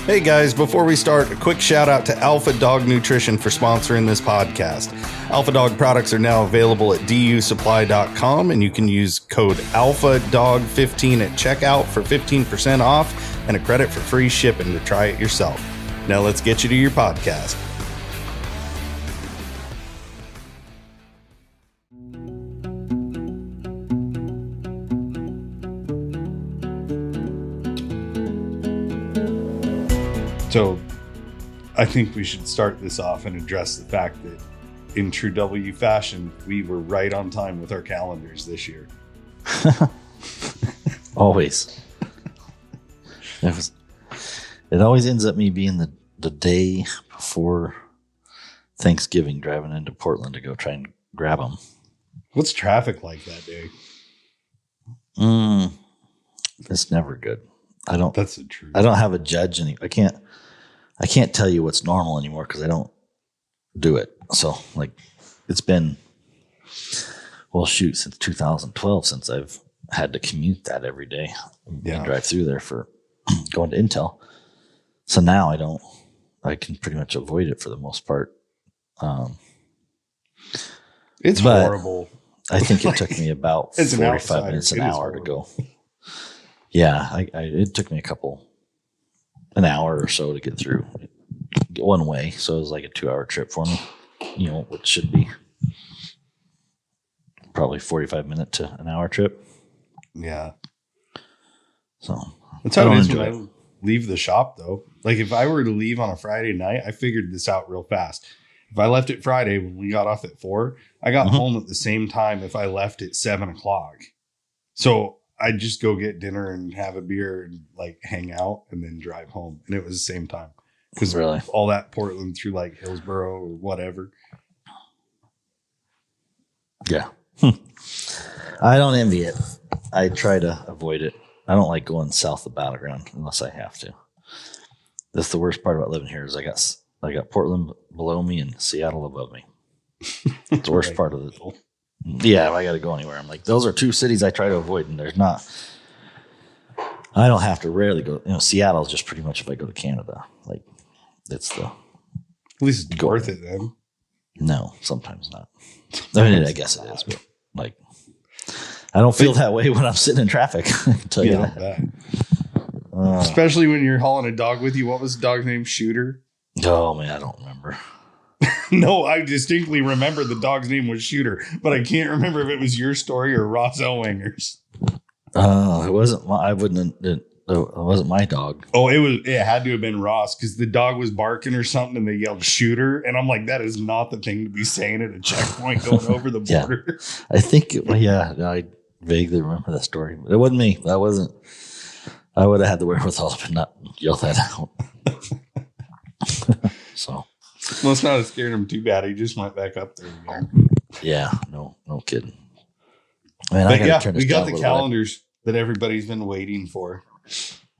Hey guys, before we start, a quick shout out to Alpha Dog Nutrition for sponsoring this podcast. Alpha Dog products are now available at dusupply.com, and you can use code ALPHADOG15 at checkout for 15% off and a credit for free shipping to try it yourself. Now let's get you to your podcast. So I think we should start this off and address the fact that in true W fashion, we were right on time with our calendars this year. Always. It always ends up me being the day before Thanksgiving, driving into Portland to go try and grab them. What's traffic like that day? It's never good. That's the truth. I don't have a judge I can't tell you what's normal anymore because I don't do it. So it's been, since 2012 since I've had to commute that every day and drive through there for going to Intel. So now I can pretty much avoid it for the most part. It's horrible. I think it took me about 45 minutes, an hour to go. Yeah, it took me an hour or so to get through one way. So it was like a 2-hour trip for me, which should be probably 45-minute to an hour trip. Yeah. So that's how it is when I leave the shop, though. Like if I were to leave on a Friday night, I figured this out real fast. If I left it Friday when we got off at 4, I got home at the same time if I left at 7 o'clock. So I'd just go get dinner and have a beer and hang out and then drive home. And it was the same time. Because all that Portland through Hillsboro or whatever. Yeah. I don't envy it. I try to avoid it. I don't like going south of Battleground unless I have to. That's the worst part about living here is I got Portland below me and Seattle above me. It's the worst part of it. Yeah, if I got to go anywhere. I'm like, those are two cities I try to avoid, and there's not. I don't have to rarely go. Seattle's just pretty much if I go to Canada. It's the. At least it's worth it then. No, sometimes not. I mean, I guess it is, but I don't feel that way when I'm sitting in traffic. I can tell you that. Especially when you're hauling a dog with you. What was the dog's name? Shooter? Oh, man, I don't remember. No, I distinctly remember the dog's name was Shooter, but I can't remember if it was your story or Ross Ellwinger's. It wasn't. It wasn't my dog. Oh, it had to have been Ross because the dog was barking or something, and they yelled "Shooter," and I'm like, that is not the thing to be saying at a checkpoint going over the border. I think. I vaguely remember that story. But it wasn't me. That wasn't. I would have had the wherewithal to not yell that out. So. Must not have scared him too bad. He just went back up there again. Yeah, no kidding. Man, we got the calendars that everybody's been waiting for,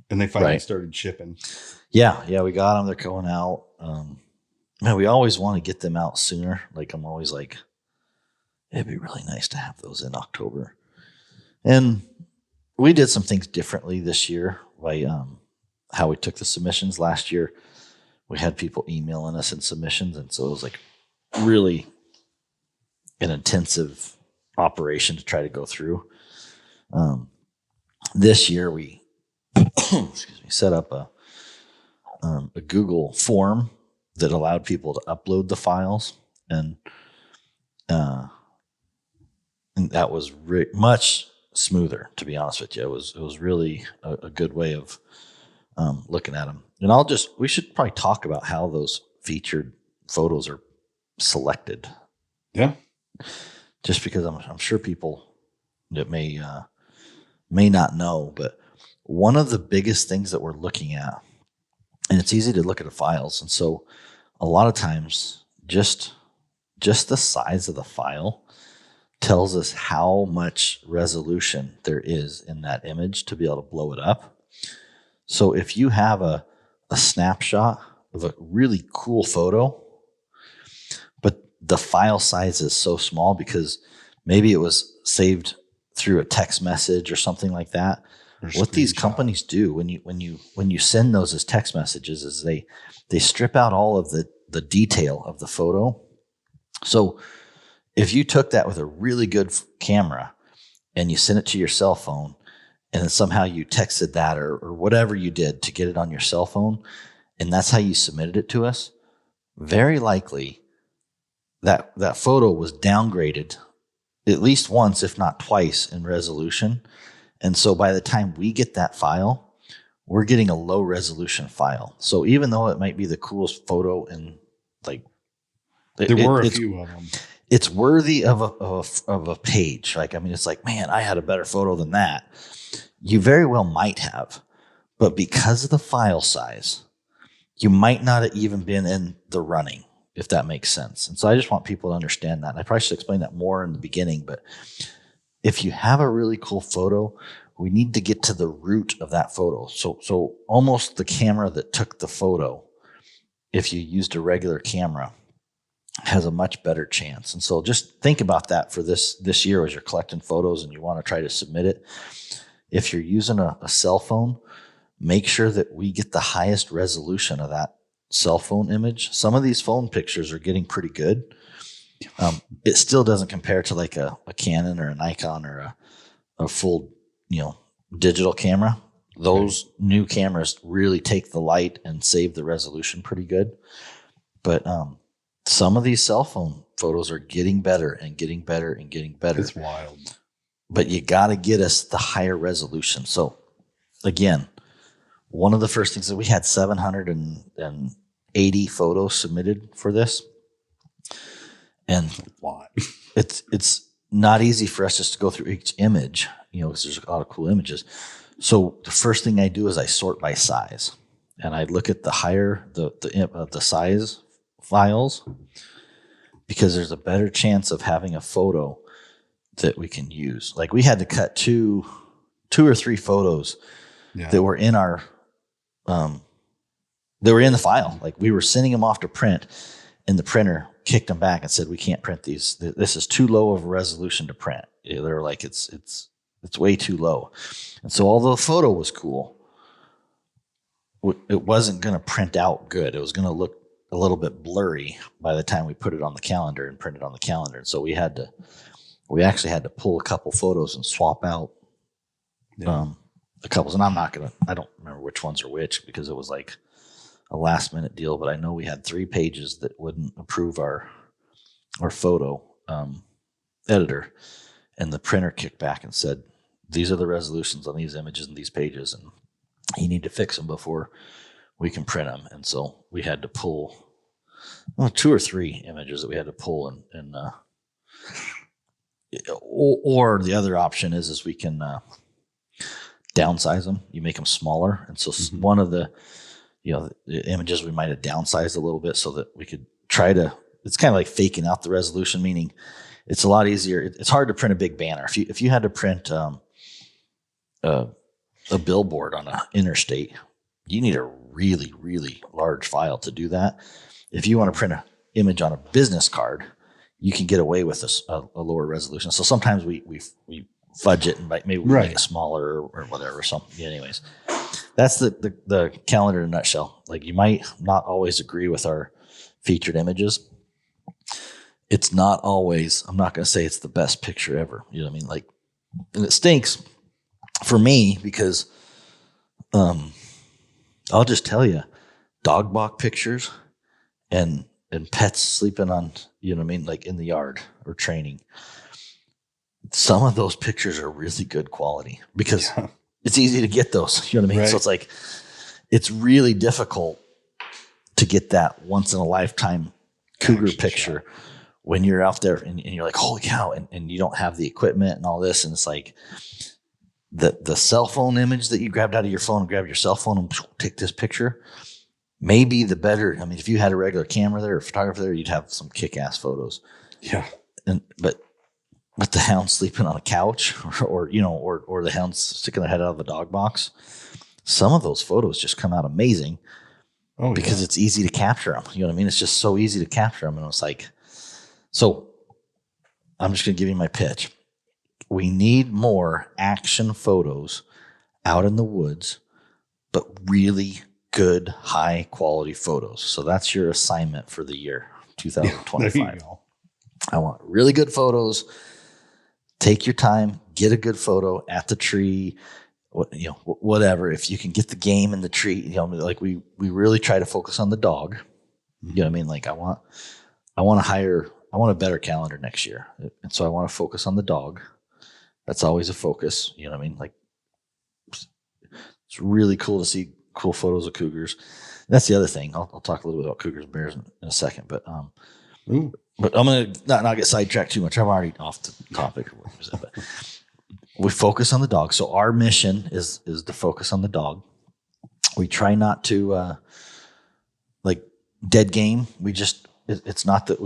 and they finally started shipping. Yeah, we got them. They're going out. Man, we always want to get them out sooner. I'm always like, it'd be really nice to have those in October. And we did some things differently this year by how we took the submissions last year. We had people emailing us in submissions, and so it was really an intensive operation to try to go through. This year we set up a Google form that allowed people to upload the files, and that was much smoother, to be honest with you. It was really a good way of looking at them. And we should probably talk about how those featured photos are selected. Yeah. Just because I'm sure people that may not know, but one of the biggest things that we're looking at, and it's easy to look at the files. And so a lot of times just the size of the file tells us how much resolution there is in that image to be able to blow it up. So if you have a snapshot of a really cool photo, but the file size is so small because maybe it was saved through a text message or something like that, what these companies do when you send those as text messages is they strip out all of the detail of the photo. So if you took that with a really good camera and you sent it to your cell phone, and then somehow you texted that or whatever you did to get it on your cell phone, and that's how you submitted it to us, very likely that photo was downgraded at least once, if not twice, in resolution. And so by the time we get that file, we're getting a low resolution file. So even though it might be the coolest photo in like, there were a few of them. It's worthy of a page. Like, I mean, it's like, man, I had a better photo than that. You very well might have, but because of the file size, you might not have even been in the running, if that makes sense. And so I just want people to understand that. And I probably should explain that more in the beginning, but if you have a really cool photo, we need to get to the root of that photo. So almost the camera that took the photo, if you used a regular camera, has a much better chance. And so just think about that for this year as you're collecting photos and you want to try to submit it. If you're using a cell phone, make sure that we get the highest resolution of that cell phone image. Some of these phone pictures are getting pretty good. It still doesn't compare to like a Canon or a Nikon or a full, digital camera. Those new cameras really take the light and save the resolution pretty good. But some of these cell phone photos are getting better and getting better and getting better. It's wild. But you got to get us the higher resolution. So again, one of the first things that we had 780 photos submitted for this. And a lot. It's not easy for us just to go through each image, because there's a lot of cool images. So the first thing I do is I sort by size, and I look at the higher the size files, because there's a better chance of having a photo that we can use. Like we had to cut two or three photos that were in our they were in the file. Like we were sending them off to print, and the printer kicked them back and said, we can't print these. This is too low of a resolution to print. They were like, it's way too low. And so although the photo was cool, it wasn't going to print out good. It was going to look a little bit blurry by the time we put it on the calendar and print it on the calendar. And so we actually had to pull a couple photos and swap out the couples. And I don't remember which ones are which, because it was like a last minute deal, but I know we had 3 pages that wouldn't approve our photo editor, and the printer kicked back and said, these are the resolutions on these images and these pages, and you need to fix them before we can print them. And so we had to pull 2 or 3 images that we had to pull, and or the other option is we can downsize them. You make them smaller, and so one of the the images we might have downsized a little bit so that we could try to, it's kind of like faking out the resolution, meaning it's a lot easier. It's hard to print a big banner. If you had to print a billboard on an interstate, you need a really, really large file to do that. If you want to print an image on a business card, you can get away with a lower resolution. So sometimes we fudge it and maybe we make it smaller or whatever. So anyways, that's the calendar in a nutshell. Like, you might not always agree with our featured images. It's not always, I'm not going to say it's the best picture ever. You know what I mean? Like, and it stinks for me because I'll just tell you, dog balk pictures and pets sleeping on, you know what I mean, like in the yard or training. Some of those pictures are really good quality because it's easy to get those. You know what I mean? Right. So it's like, it's really difficult to get that once in a lifetime cougar picture when you're out there and you're like, holy cow, and you don't have the equipment and all this. And it's like the cell phone image that you grabbed out of your phone and grab your cell phone and take this picture may be the better. I mean, if you had a regular camera there or a photographer there, you'd have some kick-ass photos. Yeah. But the hound sleeping on a couch or the hound sticking their head out of the dog box, some of those photos just come out amazing because it's easy to capture them. You know what I mean? It's just so easy to capture them. And it's like, so I'm just going to give you my pitch. We need more action photos out in the woods, but really good, high quality photos. So that's your assignment for the year There you 2025. go. I want really good photos. Take your time, get a good photo at the tree, whatever. If you can get the game in the tree, like we really try to focus on the dog. You know what I mean? Like I want a better calendar next year. And so I want to focus on the dog. That's always a focus. You know what I mean? Like it's really cool to see cool photos of cougars. That's the other thing. I'll talk a little bit about cougars and bears in a second, but but I'm going to not get sidetracked too much. I'm already off the topic. But we focus on the dog. So our mission is to focus on the dog. We try not to like dead game. It's not that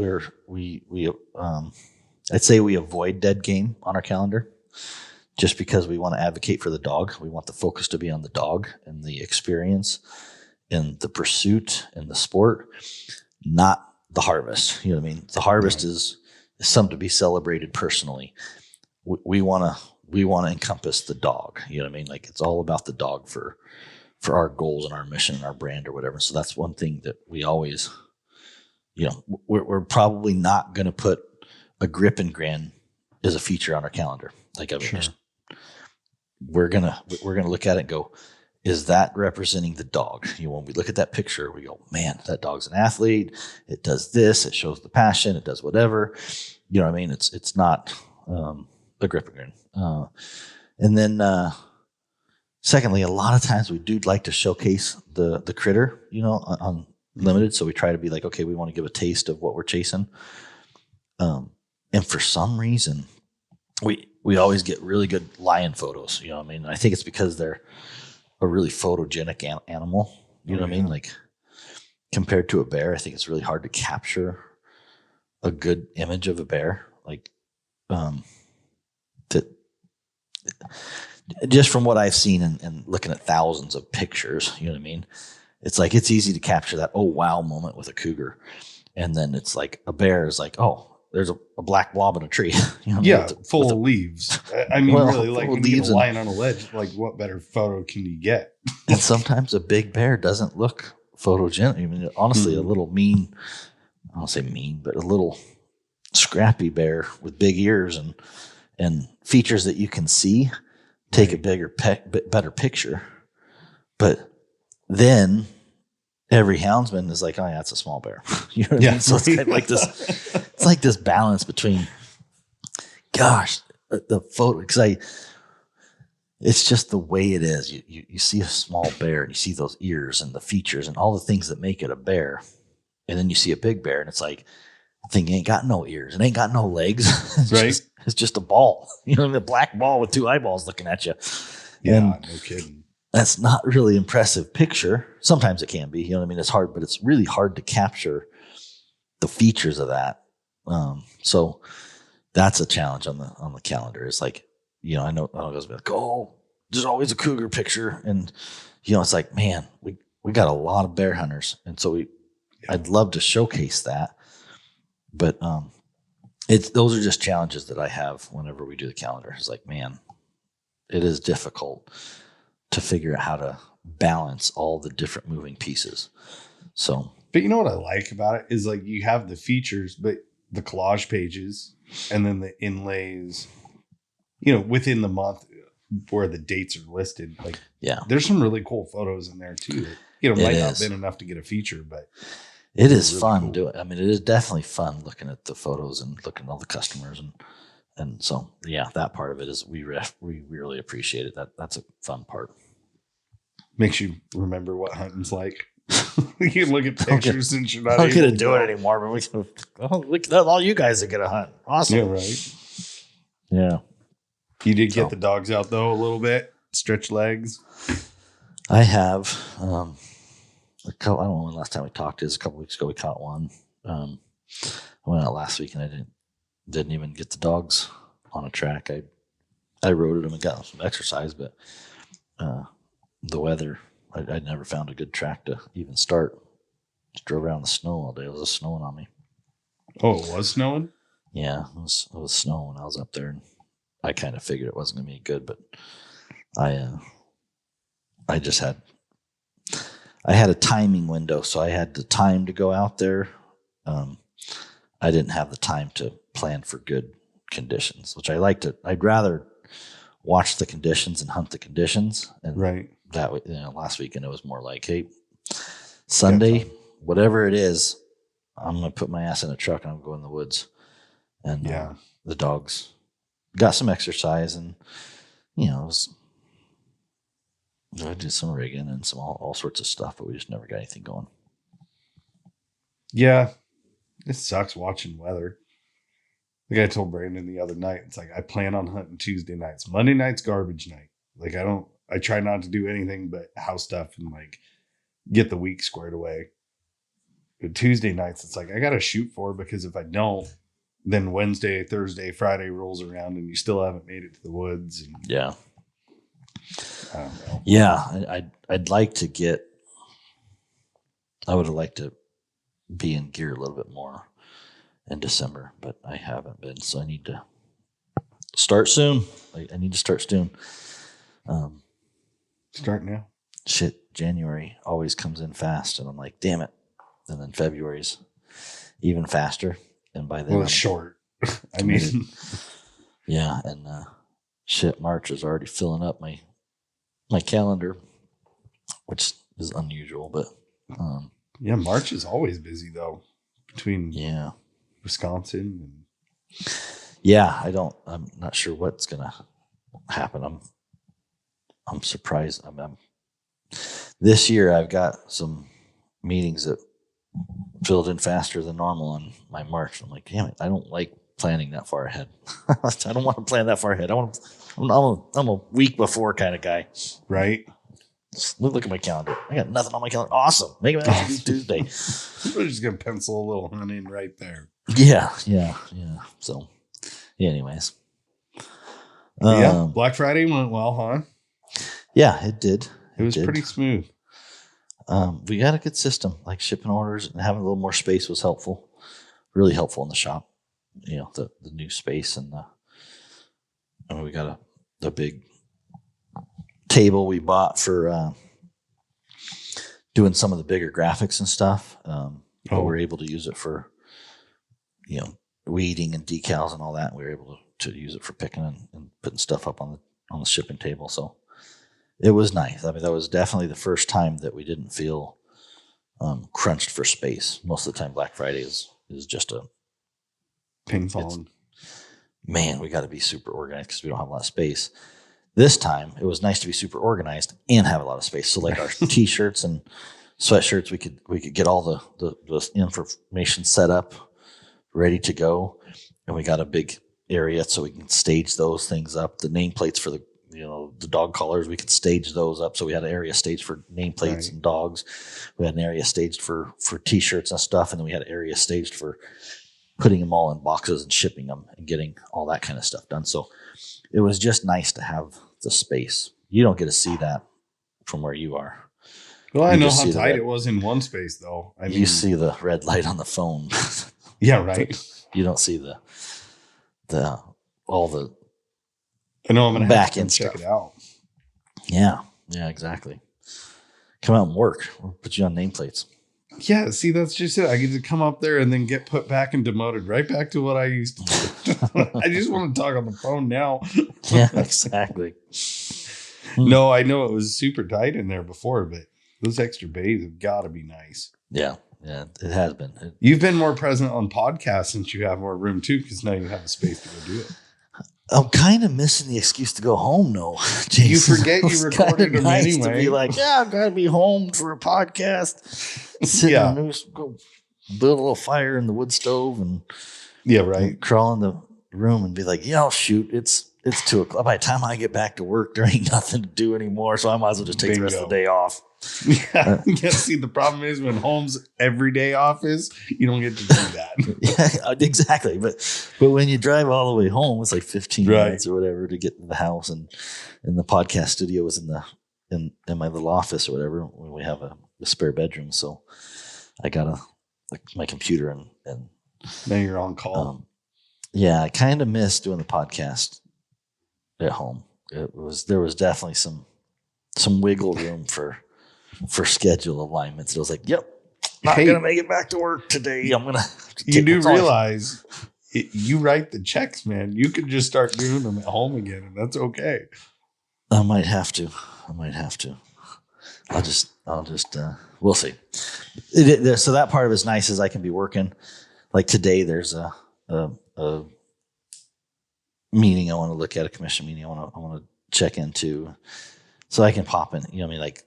I'd say we avoid dead game on our calendar just because we want to advocate for the dog. We want the focus to be on the dog and the experience and the pursuit and the sport, not the harvest. You know what I mean? The harvest is something to be celebrated personally. We want to encompass the dog. You know what I mean? Like it's all about the dog for our goals and our mission and our brand or whatever. So that's one thing that we always, we're probably not going to put a grip and grin as a feature on our calendar. Like we're gonna look at it and go, is that representing the dog? When we look at that picture, we go, man, that dog's an athlete. It does this. It shows the passion. It does whatever. You know what I mean? It's not a grip and grin. And then secondly, a lot of times we do like to showcase the critter, on limited. So we try to be like, okay, we want to give a taste of what we're chasing. And for some reason, we always get really good lion photos. You know what I mean? I think it's because they're a really photogenic animal. You know what I mean? Like compared to a bear, I think it's really hard to capture a good image of a bear. Like that just from what I've seen and looking at thousands of pictures, you know what I mean? It's like, it's easy to capture that, oh, wow moment with a cougar. And then it's like a bear is like, oh, there's a black blob in a tree. Full of leaves. I mean, really, like when you get a and lion on a ledge, like what better photo can you get? And sometimes a big bear doesn't look photogenic. I mean, honestly, a little mean, I don't say mean, but a little scrappy bear with big ears and features that you can see take a better picture. But then every houndsman is like, oh yeah, it's a small bear. You know what I mean? So it's kind of like this, it's like this balance between, gosh, the photo, because it's just the way it is. You see a small bear and you see those ears and the features and all the things that make it a bear. And then you see a big bear and it's like, the thing ain't got no ears. It ain't got no legs. It's just a ball. You know, a black ball with two eyeballs looking at you. Yeah, no kidding. That's not really impressive picture. Sometimes it can be, you know what I mean? It's hard, but it's really hard to capture the features of that. So that's a challenge on the calendar. It's like, I know guys be like, oh, there's always a cougar picture. And, it's like, man, we got a lot of bear hunters. And so I'd love to showcase that. But those are just challenges that I have whenever we do the calendar. It's like, man, it is difficult to figure out how to balance all the different moving pieces. So, but you know what I like about it is like you have the features, but the collage pages and then the inlays, within the month where the dates are listed. Like, there's some really cool photos in there too. That, might not have been enough to get a feature, but it is really fun doing. I mean, it is definitely fun looking at the photos and looking at all the customers and so, that part of it is we really appreciate it. That's a fun part. Makes you remember what hunting's like. You can look at pictures and you're not able to do it anymore, but look at all you guys are going to hunt. Awesome. Yeah, right. Yeah. You did get the dogs out, though, a little bit. Stretch legs. I have. I don't know when last time we talked is. A couple weeks ago, we caught one. I went out last week and I didn't even get the dogs on a track. I rode them and got them some exercise, but the weather, I never found a good track to even start. Just drove around the snow all day. It was snowing on me. Oh, it was snowing? Yeah, it was snowing when I was up there, and I kind of figured it wasn't going to be good, but I I just had a timing window, so I had the time to go out there. I didn't have the time to plan for good conditions, which I like to. I'd rather watch the conditions and hunt the conditions. And Right. that last weekend it was more like, hey, Sunday, whatever it is, I'm gonna put my ass in a truck and I'm going in the woods. And the dogs got some exercise, and I did some rigging and some all sorts of stuff, but we just never got anything going. Yeah, it sucks watching weather. Like I told Brandon the other night, it's like I plan on hunting Tuesday nights. Monday night's garbage night. Like I try not to do anything but house stuff and like get the week squared away. But Tuesday nights, it's like I got to shoot for, because if I don't, then Wednesday, Thursday, Friday rolls around and you still haven't made it to the woods. And yeah. I don't know. Yeah, I'd like to get. I would have liked to be in gear a little bit more in December, but I haven't been, so I need to start soon. I need to start soon. Start now. Shit, January always comes in fast, and I'm like, damn it. And then February's even faster, and by then it's short. I mean, yeah, and shit, March is already filling up my calendar, which is unusual, but March is always busy though, between Wisconsin and I'm not sure what's gonna happen. I'm surprised. This year I've got some meetings that filled in faster than normal on my March. I'm like, damn it, I don't like planning that far ahead. I don't want to plan that far ahead. I'm a week before kind of guy. Right. Just look at my calendar. I got nothing on my calendar. Awesome. Maybe I have to do Tuesday. We're just gonna pencil a little hunt in right there. Yeah. So, anyways. Black Friday went well, huh? Yeah, it did. It was pretty smooth. We got a good system. Like shipping orders and having a little more space was helpful. Really helpful in the shop. The new space, and we got the big table we bought for doing some of the bigger graphics and stuff. But we're able to use it for weeding and decals and all that. We were able to use it for picking and putting stuff up on the shipping table. So it was nice. I mean, that was definitely the first time that we didn't feel crunched for space. Most of the time, Black Friday is just a ping pong. Man, we got to be super organized because we don't have a lot of space. This time, it was nice to be super organized and have a lot of space. So, like our T-shirts and sweatshirts, we could get all the information set up, ready to go, and we got a big area so we can stage those things up. The nameplates for the dog collars, we could stage those up. So we had an area staged for nameplates and dogs. We had an area staged for T-shirts and stuff, and then we had an area staged for putting them all in boxes and shipping them and getting all that kind of stuff done. So it was just nice to have the space. You don't get to see that from where you are. Well, I know how tight it was in one space, though. I mean, you see the red light on the phone. Yeah, right. You don't see all the. I know I'm gonna back have to check it out. Yeah, exactly. Come out and work. We'll put you on nameplates. Yeah, see, that's just it. I get to come up there and then get put back and demoted right back to what I used to do. I just want to talk on the phone now. Yeah, exactly. No, I know it was super tight in there before, but those extra bays have got to be nice. Yeah, it has been. You've been more present on podcasts since you have more room too, because now you have a space to go do it. I'm kind of missing the excuse to go home, though. Jason. You forget you recorded them nice anyway. To be like, I'm gonna be home for a podcast. Sit in the news, go build a little fire in the wood stove, and and crawl in the room and be like, shoot, it's 2:00. By the time I get back to work, there ain't nothing to do anymore, so I might as well just take the rest of the day off. Yeah, see, the problem is when home's everyday office, you don't get to do that. Yeah, exactly. But when you drive all the way home, it's like 15 minutes or whatever to get to the house, and the podcast studio was in my little office or whatever. When we have a spare bedroom, so I got my computer and now you're on call. I kind of miss doing the podcast at home. There was definitely some some wiggle room for schedule alignments. It was like, yep, not gonna make it back to work today. I'm gonna. You do realize you write the checks, man. You could just start doing them at home again, and that's okay. I might have to. I'll just. We'll see. So that part of it's nice is I can be working. Like today, there's a meeting I want to look at, a commission meeting I want to check into, so I can pop in. You know, what I mean, like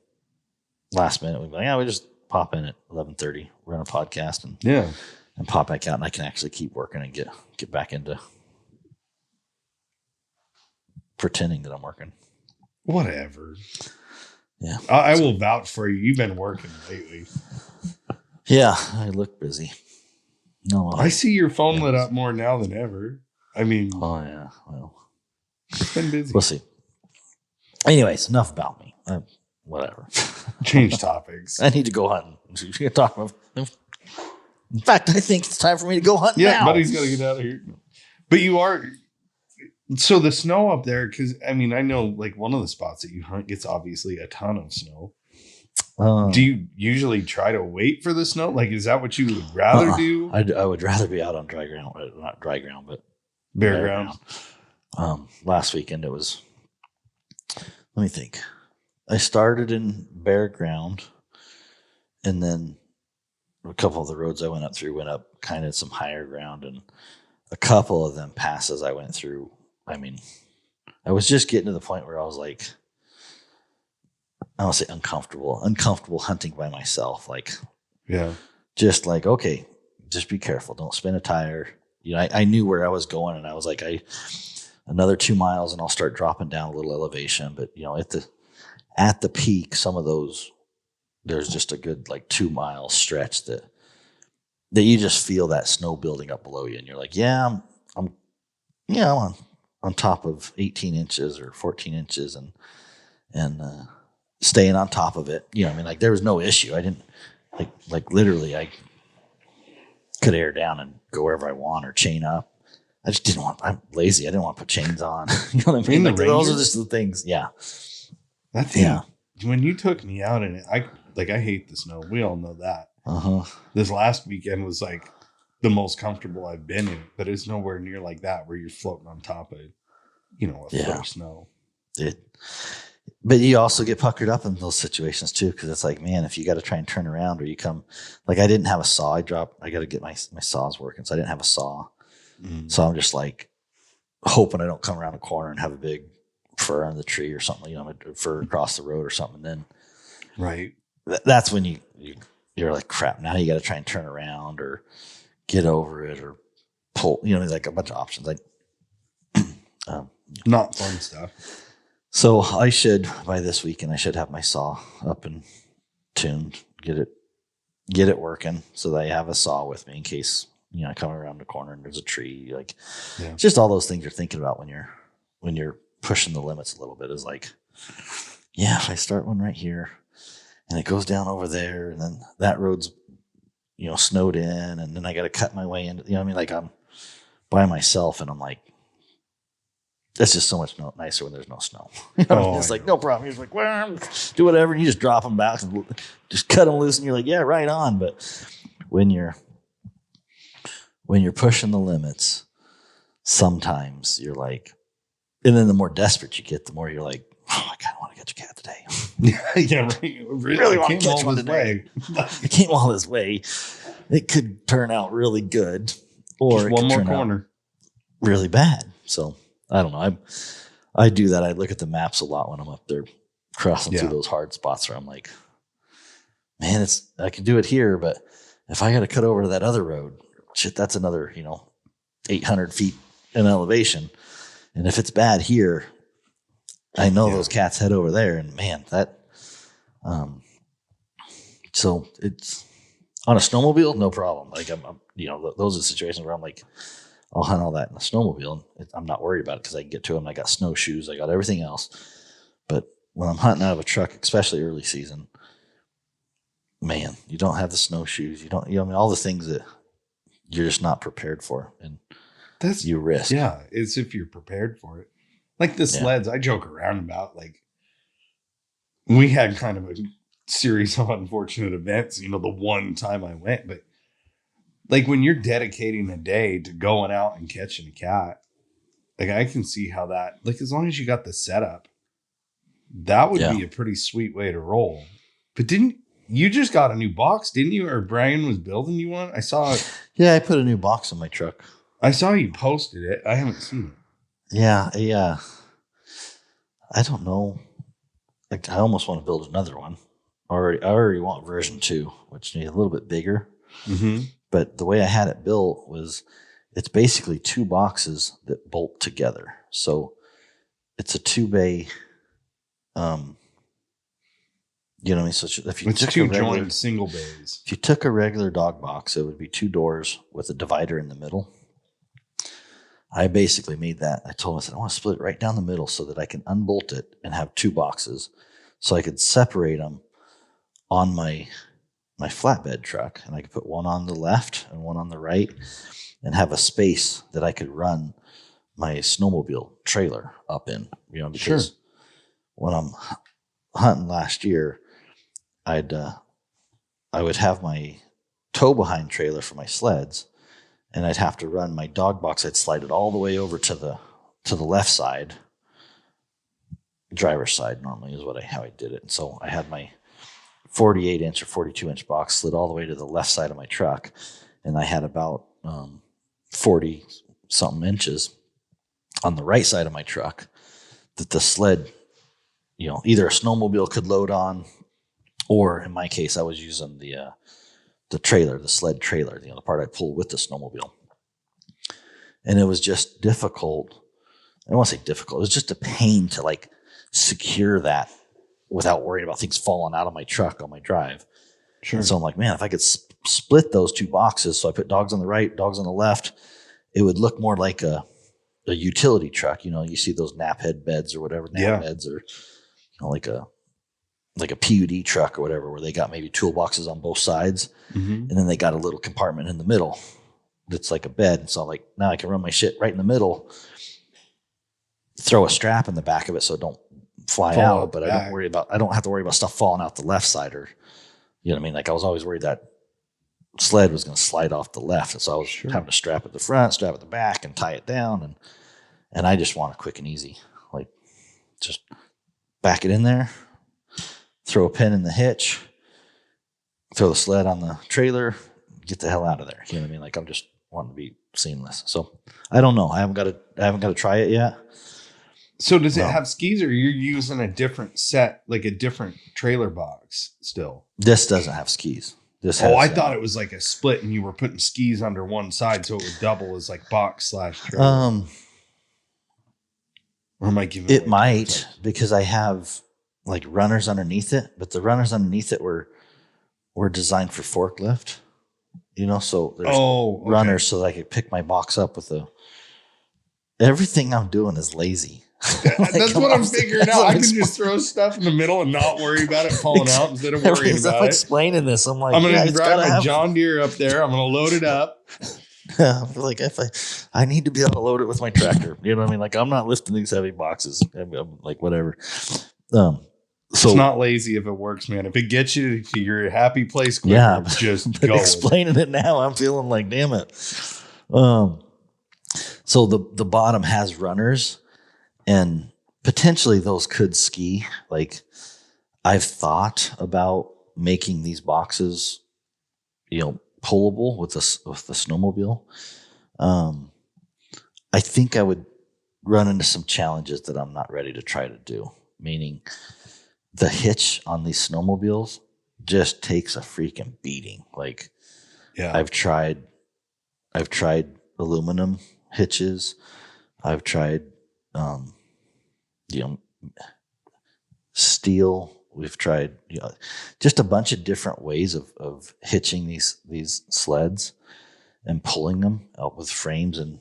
last minute, we'd be like, we just pop in at 11:30, run a podcast, and pop back out, and I can actually keep working and get back into pretending that I'm working. Whatever. Yeah, I will vouch for you. You've been working lately. Yeah, I look busy. No, I see your phone lit up more now than ever. I mean, oh yeah, well, it's been busy. We'll see. Anyways, enough about me. Whatever. Change topics. I need to go hunting. Talk about. In fact, I think it's time for me to go hunting. Yeah, now. Buddy's got to get out of here. But you are. So the snow up there, because I mean, I know like one of the spots that you hunt gets obviously a ton of snow. Do you usually try to wait for the snow? Like, is that what you would rather do? I would rather be out on dry ground, not dry ground, but bare ground. Last weekend it was. Let me think. I started in bare ground, and then a couple of the roads I went up kind of some higher ground, and a couple of them passes I went through. I mean, I was just getting to the point where I was like, I don't say uncomfortable hunting by myself. Like, yeah, just like, okay, just be careful. Don't spin a tire. You know, I knew where I was going, and I was like, another 2 miles and I'll start dropping down a little elevation. But, you know, at the peak, some of those, there's just a good like 2 mile stretch that you just feel that snow building up below you. And you're like, yeah, I'm on top of 18 inches or 14 inches and staying on top of it. You know, I mean, like there was no issue. I didn't like literally I could air down and go wherever I want or chain up. I just didn't want, I'm lazy. I didn't want to put chains on. You know what I mean? Like, those are just the things. Yeah. That thing, yeah. When you took me out in it, I hate the snow. We all know that. This last weekend was like the most comfortable I've been in, but it's nowhere near like that where you're floating on top of, a foot of snow. But you also get puckered up in those situations too, because it's like, man, if you got to try and turn around or you come, like I didn't have a saw. I got to get my saws working, so I didn't have a saw. So I'm just like hoping I don't come around a corner and have a big fir on the tree or something, a fir across the road or something. Then, right, that's when you're like, crap. Now you got to try and turn around or get over it or pull. Like a bunch of options. Like, not fun stuff. So I should, by this weekend, I should have my saw up and tuned, get it working, so that I have a saw with me in case I come around the corner and there's a tree. Like, just all those things you're thinking about when you're pushing the limits a little bit. Is like, if I start one right here, and it goes down over there, and then that road's snowed in, and then I got to cut my way into. I mean, like I'm by myself, and I'm like. That's just so much nicer when there's no snow. It's like, no problem. You're just like, well, do whatever. And you just drop them back and just cut them loose. And you're like, yeah, right on. But when you're pushing the limits, sometimes you're like, and then the more desperate you get, the more you're like, oh, I kind of want to catch a cat today. Yeah, right. Really want to catch one today. It came all this way. It could turn out really good, or just one more corner really bad. So. I don't know. I do that. I look at the maps a lot when I'm up there crossing through those hard spots where I'm like, man, I can do it here, but if I got to cut over to that other road, shit, that's another, 800 feet in elevation. And if it's bad here, I know those cats head over there, and man, that, so it's on a snowmobile, no problem. Like those are situations where I'm like, I'll hunt all that in a snowmobile, and I'm not worried about it because I can get to them. I got snowshoes. I got everything else. But when I'm hunting out of a truck, especially early season, man, you don't have the snowshoes. You don't, all the things that you're just not prepared for, and you risk. Yeah, it's if you're prepared for it. Like the sleds, I joke around about like we had kind of a series of unfortunate events, the one time I went, but like when you're dedicating a day to going out and catching a cat, like I can see how that, like as long as you got the setup, that would be a pretty sweet way to roll. But didn't you just got a new box, didn't you? Or Brian was building you one? I saw it. Yeah, I put a new box in my truck. I saw you posted it. I haven't seen it. Yeah. I don't know. Like I almost want to build another one. I already want version 2, which needs a little bit bigger. Mm-hmm. But the way I had it built was it's basically 2 boxes that bolt together. So it's a 2-bay, you know what I mean? So if you took 2 joined single bays. If you took a regular dog box, it would be 2 doors with a divider in the middle. I basically made that. I told him, I said, I want to split it right down the middle so that I can unbolt it and have 2 boxes so I could separate them on my flatbed truck. And I could put one on the left and one on the right and have a space that I could run my snowmobile trailer up in, because when I'm hunting last year, I would have my tow behind trailer for my sleds, and I'd have to run my dog box. I'd slide it all the way over to the left side, driver's side normally is how I did it. And so I had my 48-inch or 42-inch box slid all the way to the left side of my truck, and I had about 40 something inches on the right side of my truck that the sled, either a snowmobile could load on, or in my case, I was using the trailer, the sled trailer, the part I pull with the snowmobile. And it was just difficult. I don't want to say difficult. It was just a pain to like secure that without worrying about things falling out of my truck on my drive. Sure. And so I'm like, man, if I could split those 2 boxes, so I put dogs on the right, dogs on the left, it would look more like a utility truck. You see those nap head beds or whatever, beds, or like a PUD truck or whatever, where they got maybe toolboxes on both sides, and then they got a little compartment in the middle that's like a bed. And so like now I can run my shit right in the middle, throw a strap in the back of it so it don't fly out, but I don't have to worry about stuff falling out the left side, or you know what I mean? Like I was always worried that sled was going to slide off the left, and so I was having to strap at the front, strap at the back, and tie it down, and I just want it quick and easy, like just back it in there, throw a pin in the hitch, throw the sled on the trailer, get the hell out of there. You know what I mean? Like I'm just wanting to be seamless. So I don't know. I haven't got to try it yet. So does it have skis, or you're using a different set, like a different trailer box still? This doesn't have skis. I thought it was like a split and you were putting skis under one side so it would double as like box / trailer. Or am I giving it might, because I have like runners underneath it, but the runners underneath it were designed for forklift, so there's runners so that I could pick my box up with everything I'm doing is lazy. Like, that's what I'm figuring out. I can just throw stuff in the middle and not worry about it falling out instead of worrying about it. I'm explaining this. I'm like, I'm going to drive my John Deere up there. I'm going to load it up. Like if I need to be able to load it with my tractor, you know what I mean? Like I'm not lifting these heavy boxes. I'm like whatever. So it's not lazy if it works, man. If it gets you to your happy place quicker, just go. Explaining it now, I'm feeling like, damn it. So the bottom has runners, and potentially those could ski. Like I've thought about making these boxes, pullable with the snowmobile. I think I would run into some challenges that I'm not ready to try to do. Meaning, the hitch on these snowmobiles just takes a freaking beating. Like, I've tried aluminum hitches. I've tried, steel. We've tried, just a bunch of different ways of hitching these sleds and pulling them out with frames and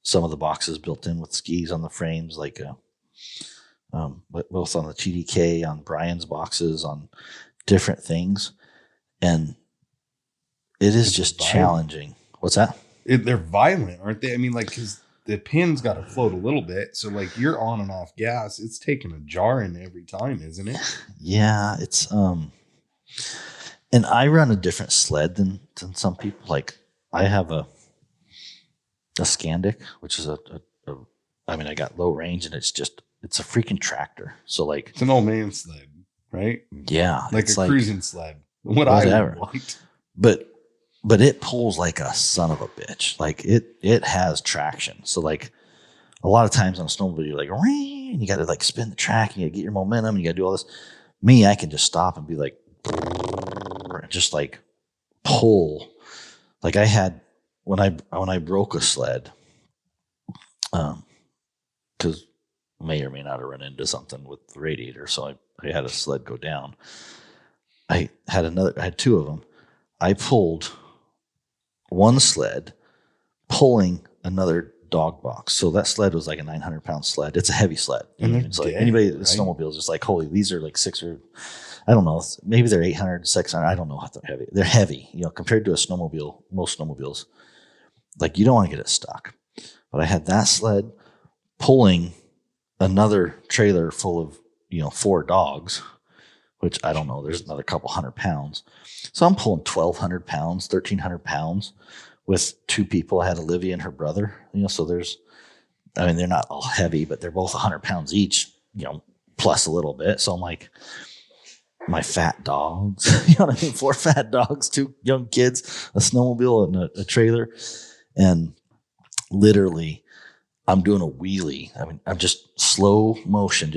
some of the boxes built in with skis on the frames, like both on the TDK, on Brian's boxes, on different things, and it's just challenging. What's that? They're violent, aren't they? I mean, like, because the pin's got to float a little bit. So like you're on and off gas. It's taking a jarring every time, isn't it? Yeah, it's and I run a different sled than some people. Like I have a Scandic, which is I mean, I got low range and it's a freaking tractor. So like It's an old man sled, right? yeah, Like it's a cruising sled. What I whatever. would want. But it pulls like a son of a bitch. Like it has traction. So like a lot of times on a snowmobile, you're like, "Ring," and you got to like spin the track and you got to get your momentum and you got to do all this. Me, I can just stop and be like, just like pull. Like I had when I broke a sled, because may or may not have run into something with the radiator, so I had a sled go down. I had two of them. I pulled one sled pulling another dog box. So that sled was like a 900-pound sled. It's a heavy sled. And they're it's like dead, anybody that right? snowmobiles is like, holy, these are like 6 or I don't know, maybe they're 800, 600. I don't know how they're heavy. They're heavy, compared to a snowmobile, most snowmobiles. Like you don't want to get it stuck. But I had that sled pulling another trailer full of, 4 dogs, which I don't know, there's another couple 100 pounds. So I'm pulling 1,200 pounds, 1,300 pounds with 2 people. I had Olivia and her brother, so they're not all heavy, but they're both 100 pounds each, plus a little bit. So I'm like, my fat dogs, 4 fat dogs, 2 young kids, a snowmobile and a trailer. And literally I'm doing a wheelie. I mean, I'm just slow motion,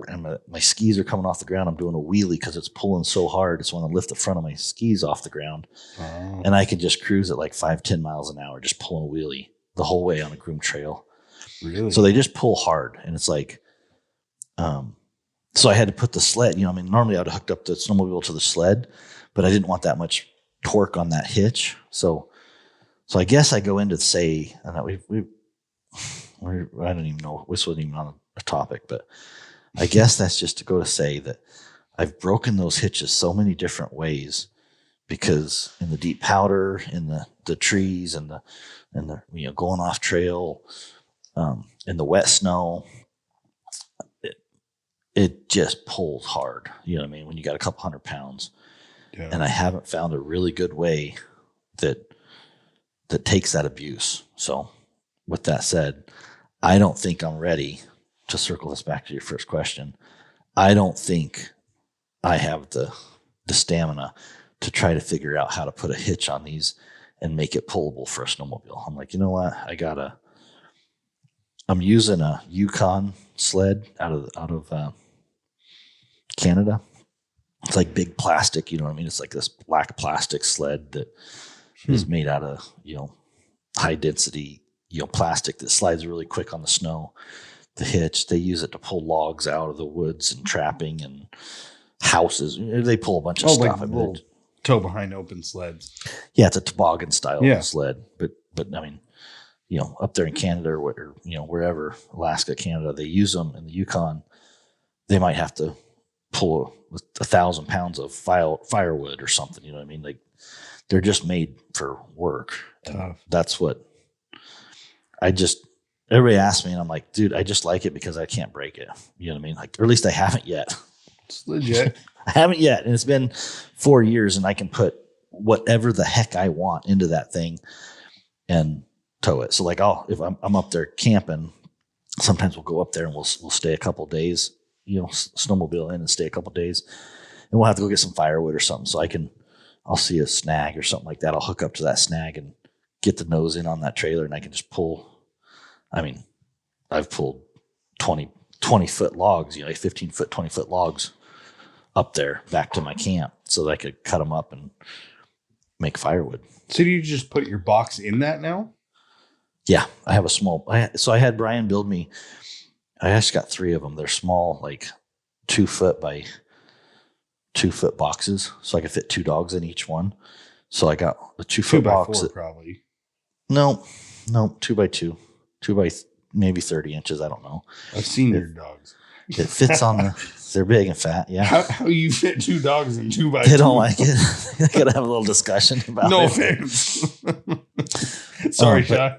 and my skis are coming off the ground. I'm doing a wheelie because it's pulling so hard. It's when I lift the front of my skis off the ground. Oh. And I can just cruise at like 5-10 miles an hour, just pulling a wheelie the whole way on a groom trail. Really? So they just pull hard. And it's like, so I had to put the sled, normally I'd have hooked up the snowmobile to the sled, but I didn't want that much torque on that hitch. So I guess I go into say, and that I don't even know, this wasn't even on a topic, but I guess that's just to go to say that I've broken those hitches so many different ways because in the deep powder, in the trees and the going off trail, in the wet snow, it just pulls hard. You know what I mean? When you got a couple 100 pounds. Yeah. And I haven't found a really good way that takes that abuse. So with that said, I don't think I'm ready to circle this back to your first question. I don't think I have the stamina to try to figure out how to put a hitch on these and make it pullable for a snowmobile. I'm like, you know what? I'm using a Yukon sled out of Canada. It's like big plastic, you know what I mean? It's like this black plastic sled that is made out of, high density, plastic that slides really quick on the snow. The hitch, they use it to pull logs out of the woods and trapping and houses. They pull a bunch of stuff. Like little tow behind open sleds. Yeah, it's a toboggan style sled. But I mean, up there in Canada or wherever, Alaska, Canada, they use them. In the Yukon, they might have to pull 1,000 pounds of firewood or something. You know what I mean? Like they're just made for work. And that's what everybody asks me, and I'm like, dude, I just like it because I can't break it. You know what I mean? Like, or at least I haven't yet. It's legit. I haven't yet. And it's been 4 years and I can put whatever the heck I want into that thing and tow it. So like, if I'm up there camping, sometimes we'll go up there and we'll stay a couple days, snowmobile in and stay a couple days, and we'll have to go get some firewood or something. So I'll see a snag or something like that. I'll hook up to that snag and get the nose in on that trailer, and I can just pull. I mean, I've pulled 20 foot logs, 15 foot, 20 foot logs up there back to my camp so that I could cut them up and make firewood. So do you just put your box in that now? Yeah, I have a small. So I had Brian build me. I actually got 3 of them. They're small, like 2 foot by 2 foot boxes, so I could fit 2 dogs in each one. So I got a 2 foot box. 2x4 probably. No, 2 by 2, 2 by maybe 30 inches. I don't know. I've seen your dogs. It fits on the. They're big and fat. Yeah. How you fit 2 dogs in 2x2? They don't like it. I gotta have a little discussion about it. No offense. Sorry, Sean.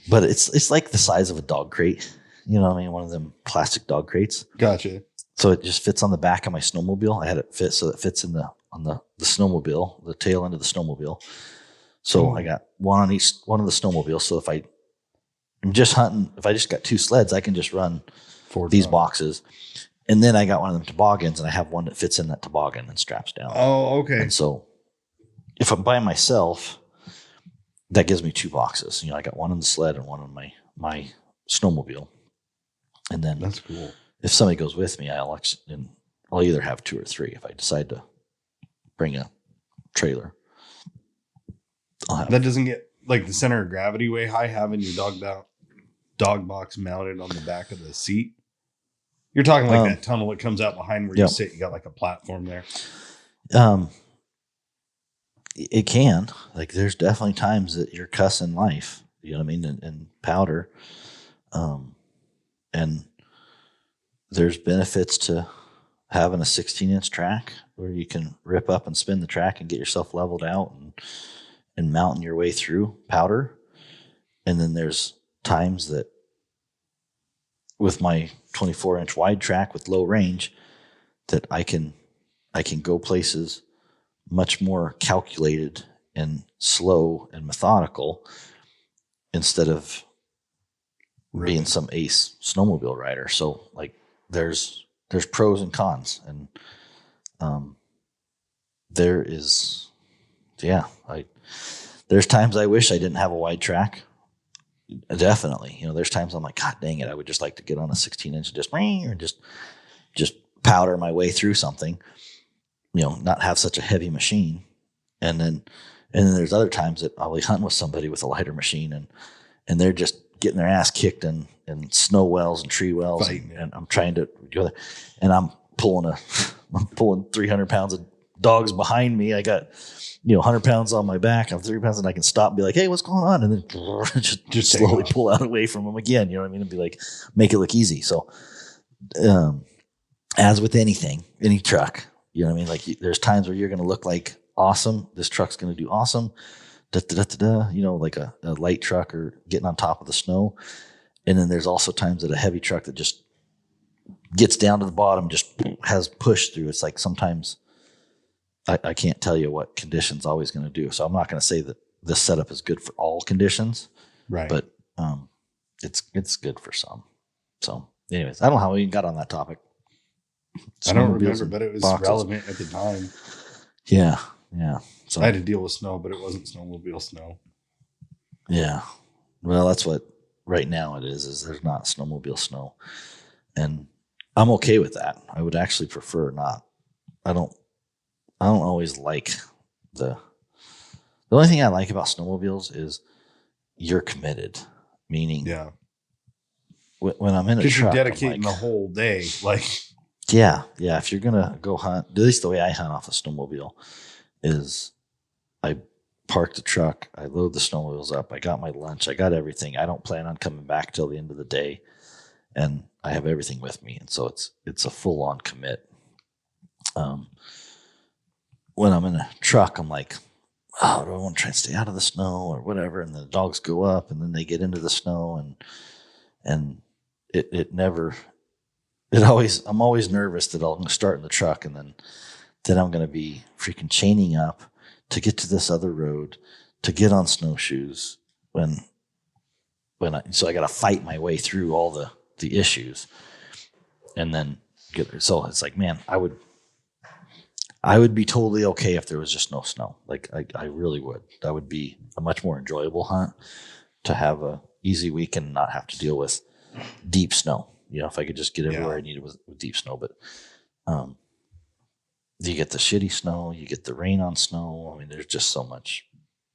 but it's like the size of a dog crate. You know what I mean? One of them plastic dog crates. Gotcha. So it just fits on the back of my snowmobile. I had it fit so it fits in on the snowmobile, the tail end of the snowmobile. So I got one on each one of the snowmobiles. So if I'm just hunting, if I just got 2 sleds, I can just run these boxes. And then I got one of them toboggans, and I have one that fits in that toboggan and straps down. Oh, okay. And so if I'm by myself, that gives me 2 boxes. You know, I got one on the sled and one on my snowmobile. And then that's cool. If somebody goes with me, I'll either have 2 or 3 if I decide to bring a trailer. That doesn't get like the center of gravity way high having your dog box mounted on the back of the seat. You're talking like that tunnel that comes out behind where you sit. You got like a platform there. It can. Like there's definitely times that you're cussing life, you know what I mean, and powder. And there's benefits to having a 16-inch track where you can rip up and spin the track and get yourself leveled out and mountain your way through powder. And then there's times that with my 24-inch wide track with low range that I can go places much more calculated and slow and methodical instead of being some ace snowmobile rider. So like there's pros and cons, and there's times I wish I didn't have a wide track. Definitely, you know, there's times I'm like, God dang it, I would just like to get on a 16-inch and just powder my way through something, you know, not have such a heavy machine. And then there's other times that I'll be hunting with somebody with a lighter machine and they're just getting their ass kicked in snow wells and tree wells, and I'm trying to go there, and I'm pulling 300 pounds of dogs behind me. I got 100 pounds on my back. I'm 3 pounds, and I can stop and be like, "Hey, what's going on?" And then just slowly pull out away from them again. You know what I mean? And be like, make it look easy. So, as with anything, any truck, you know what I mean? Like there's times where you're going to look like awesome. This truck's going to do awesome. You know, like a light truck or getting on top of the snow. And then there's also times that a heavy truck that just gets down to the bottom, just has push through. It's like sometimes I can't tell you what conditions always going to do. So I'm not going to say that this setup is good for all conditions, right? But it's good for some. So anyways, I don't know how we even got on that topic. I don't remember, but it was relevant at the time. Yeah. So I had to deal with snow, but it wasn't snowmobile snow. Yeah. Well, that's what right now it is there's not snowmobile snow. And I'm okay with that. I would actually prefer not. I don't always like the only thing I like about snowmobiles is you're committed, meaning when I'm in a truck, because you're dedicating the whole day. Like, yeah. If you're going to go hunt, at least the way I hunt off a snowmobile is I park the truck, I load the snowmobiles up, I got my lunch, I got everything. I don't plan on coming back till the end of the day, and I have everything with me. And so it's a full-on commit. When I'm in a truck, I'm like, oh, do I want to try and stay out of the snow or whatever? And the dogs go up and then they get into the snow, and I'm always nervous that I'm going to start in the truck and then I'm going to be freaking chaining up to get to this other road to get on snowshoes so I got to fight my way through all the issues and then get there. So it's like, man, I would be totally okay if there was just no snow. Like I really would. That would be a much more enjoyable hunt to have a easy week and not have to deal with deep snow. You know, if I could just get everywhere I needed with deep snow, but, you get the shitty snow, you get the rain on snow. I mean, there's just so much.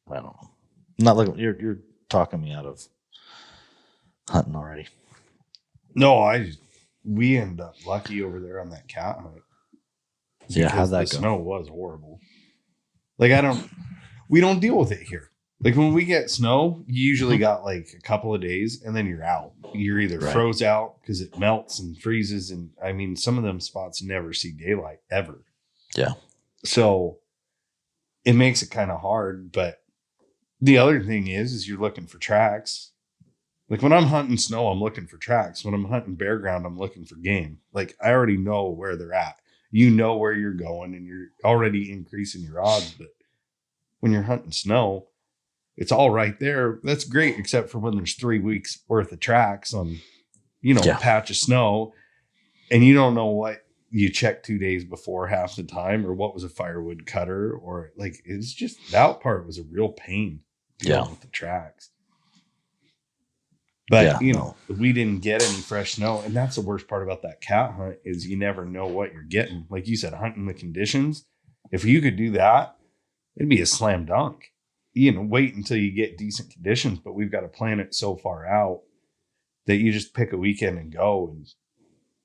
I don't know. Not like you're talking me out of hunting already. No, we ended up lucky over there on that cat hunt. Yeah, how'd that go? The snow was horrible. Like we don't deal with it here. Like when we get snow, you usually got like a couple of days and then you're out. You're either froze out because it melts and freezes. And I mean, some of them spots never see daylight ever. Yeah. So it makes it kind of hard. But the other thing is you're looking for tracks. Like when I'm hunting snow, I'm looking for tracks. When I'm hunting bare ground, I'm looking for game. Like I already know where they're at. You know where you're going and you're already increasing your odds. But when you're hunting snow, it's all right there. That's great, except for when there's 3 weeks worth of tracks on, a patch of snow, and you don't know what you checked 2 days before half the time, or what was a firewood cutter, or like it's just that part was a real pain dealing with the tracks. But we didn't get any fresh snow, and that's the worst part about that cat hunt is you never know what you're getting. Like you said, hunting the conditions. If you could do that, it'd be a slam dunk. Wait until you get decent conditions, but we've got to plan it so far out that you just pick a weekend and go. And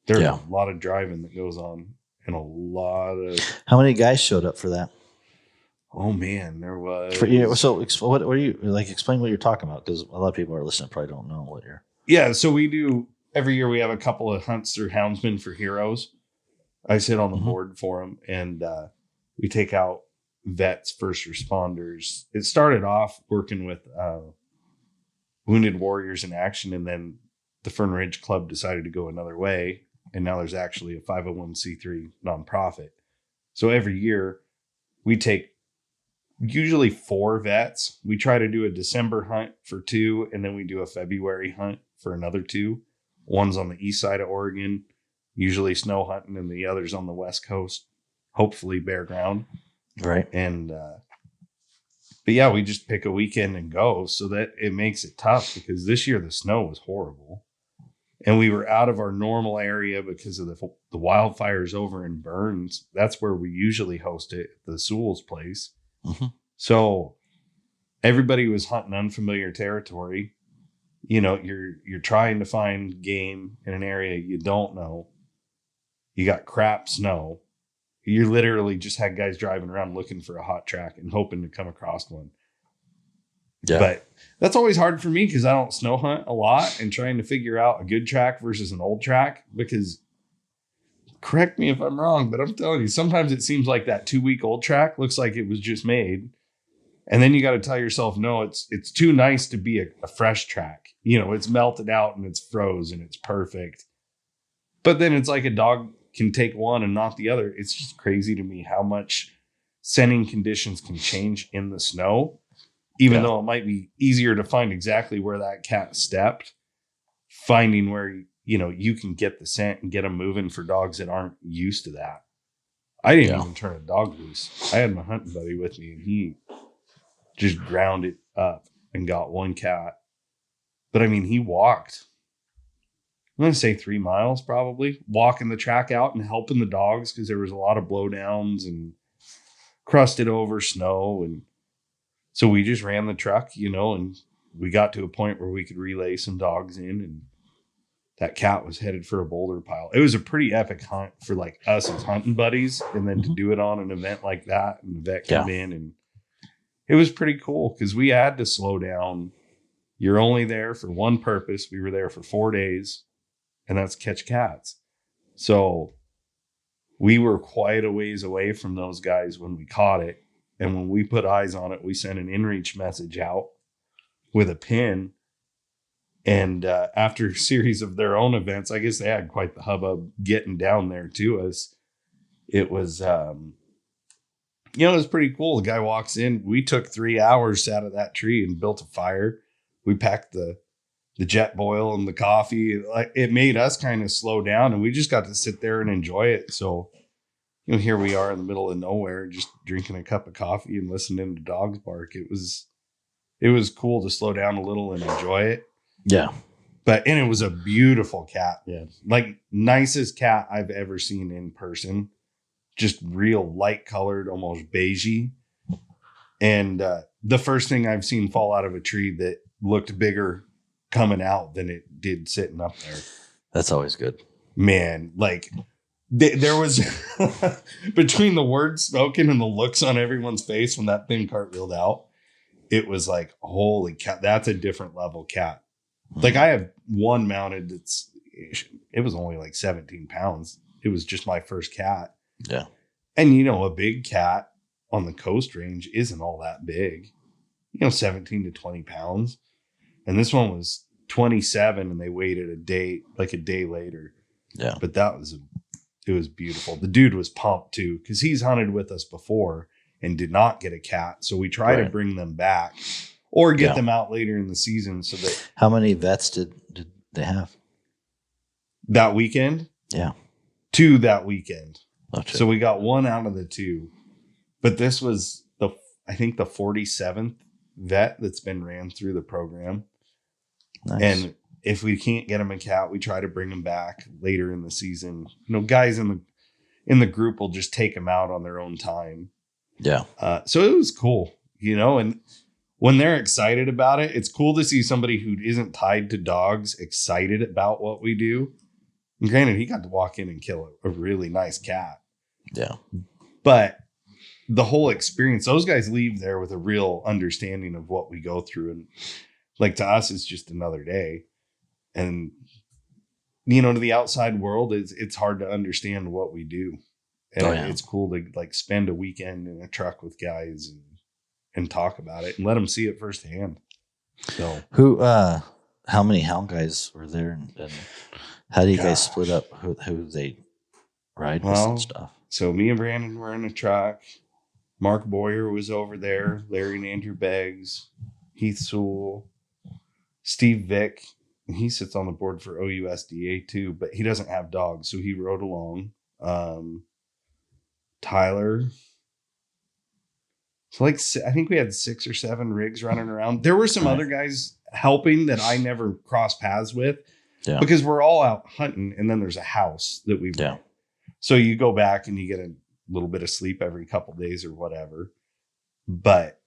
there's a lot of driving that goes on, and a lot of. How many guys showed up for that? Oh man, there was. So what are you like? Explain what you're talking about, because a lot of people are listening probably don't know what you're. Yeah, so we do every year. We have a couple of hunts through Houndsman for Heroes. I sit on the board for them, and we take out vets, first responders. It started off working with Wounded Warriors in Action, and then the Fern Ridge Club decided to go another way, and now there's actually a 501c3 nonprofit. So every year we take usually 4 vets. We try to do a December hunt for 2, and then we do a February hunt for another 2. One's on the east side of Oregon, usually snow hunting, and the other's on the west coast, hopefully bare ground. Right. And but yeah, we just pick a weekend and go, so that it makes it tough, because this year the snow was horrible, and we were out of our normal area because of the wildfires over in Burns. That's where we usually host it, at the Sewell's place. So everybody was hunting unfamiliar territory. You're trying to find game in an area you don't know. You got crap snow. You literally just had guys driving around looking for a hot track and hoping to come across one. Yeah. But that's always hard for me, because I don't snow hunt a lot, and trying to figure out a good track versus an old track, because correct me if I'm wrong, but I'm telling you, sometimes it seems like that 2-week old track looks like it was just made. And then you got to tell yourself, no, it's too nice to be a fresh track. It's melted out and it's froze and it's perfect. But then it's like a dog can take one and not the other. It's just crazy to me how much scenting conditions can change in the snow, even though it might be easier to find exactly where that cat stepped. Finding where, you can get the scent and get them moving for dogs that aren't used to that. I didn't even turn a dog loose. I had my hunting buddy with me, and he just ground it up and got one cat. But I mean, he walked, I'm going to say 3 miles probably, walking the track out and helping the dogs, because there was a lot of blowdowns and crusted over snow. And so we just ran the truck, and we got to a point where we could relay some dogs in, and that cat was headed for a boulder pile. It was a pretty epic hunt for like us as hunting buddies. And then to do it on an event like that, and the vet come in, and it was pretty cool, because we had to slow down. You're only there for one purpose. We were there for 4 days, and that's catch cats. So we were quite a ways away from those guys when we caught it. And when we put eyes on it, we sent an inReach message out with a pin. And after a series of their own events, I guess they had quite the hubbub getting down there to us. It was, it was pretty cool. The guy walks in. We took 3 hours, sat at that tree and built a fire. We packed the jet boil and the coffee. It made us kind of slow down, and we just got to sit there and enjoy it. So, here we are in the middle of nowhere, just drinking a cup of coffee and listening to dogs bark. It was cool to slow down a little and enjoy it. Yeah. And it was a beautiful cat. Yeah. Like nicest cat I've ever seen in person. Just real light colored, almost beigey. And the first thing I've seen fall out of a tree that looked bigger coming out than it did sitting up there. That's always good. Man, like there was between the words spoken and the looks on everyone's face when that thing cartwheeled out, it was like, holy cow, that's a different level cat. Like I have one mounted it was only like 17 pounds. It was just my first cat. Yeah. And a big cat on the coast range isn't all that big, 17 to 20 pounds. And this one was 27 and they waited a day later. Yeah. But it was beautiful. The dude was pumped too, because he's hunted with us before and did not get a cat. So we try to bring them back or get them out later in the season. So that how many vets did they have that weekend? Yeah. 2 that weekend. Okay. So we got 1 out of the 2. But this was I think the 47th vet that's been ran through the program. Nice. And if we can't get him a cat, we try to bring him back later in the season. Guys in the group will just take him out on their own time. Yeah. So it was cool, and when they're excited about it, it's cool to see somebody who isn't tied to dogs excited about what we do. And granted, he got to walk in and kill a really nice cat. Yeah. But the whole experience, those guys leave there with a real understanding of what we go through. And like to us, it's just another day. And, to the outside world, it's hard to understand what we do. And it's cool to like spend a weekend in a truck with guys and talk about it and let them see it firsthand. So how many hound guys were there and how do you guys split up who they ride with and stuff? So me and Brandon were in a truck. Mark Boyer was over there. Larry and Andrew Beggs, Heath Sewell, Steve Vick. He sits on the board for OUSDA too, but he doesn't have dogs, so he rode along. Tyler. So I think we had 6 or 7 rigs running around. There were some other guys helping that I never crossed paths with because we're all out hunting, and then there's a house that we rent. So you go back and you get a little bit of sleep every couple days or whatever. But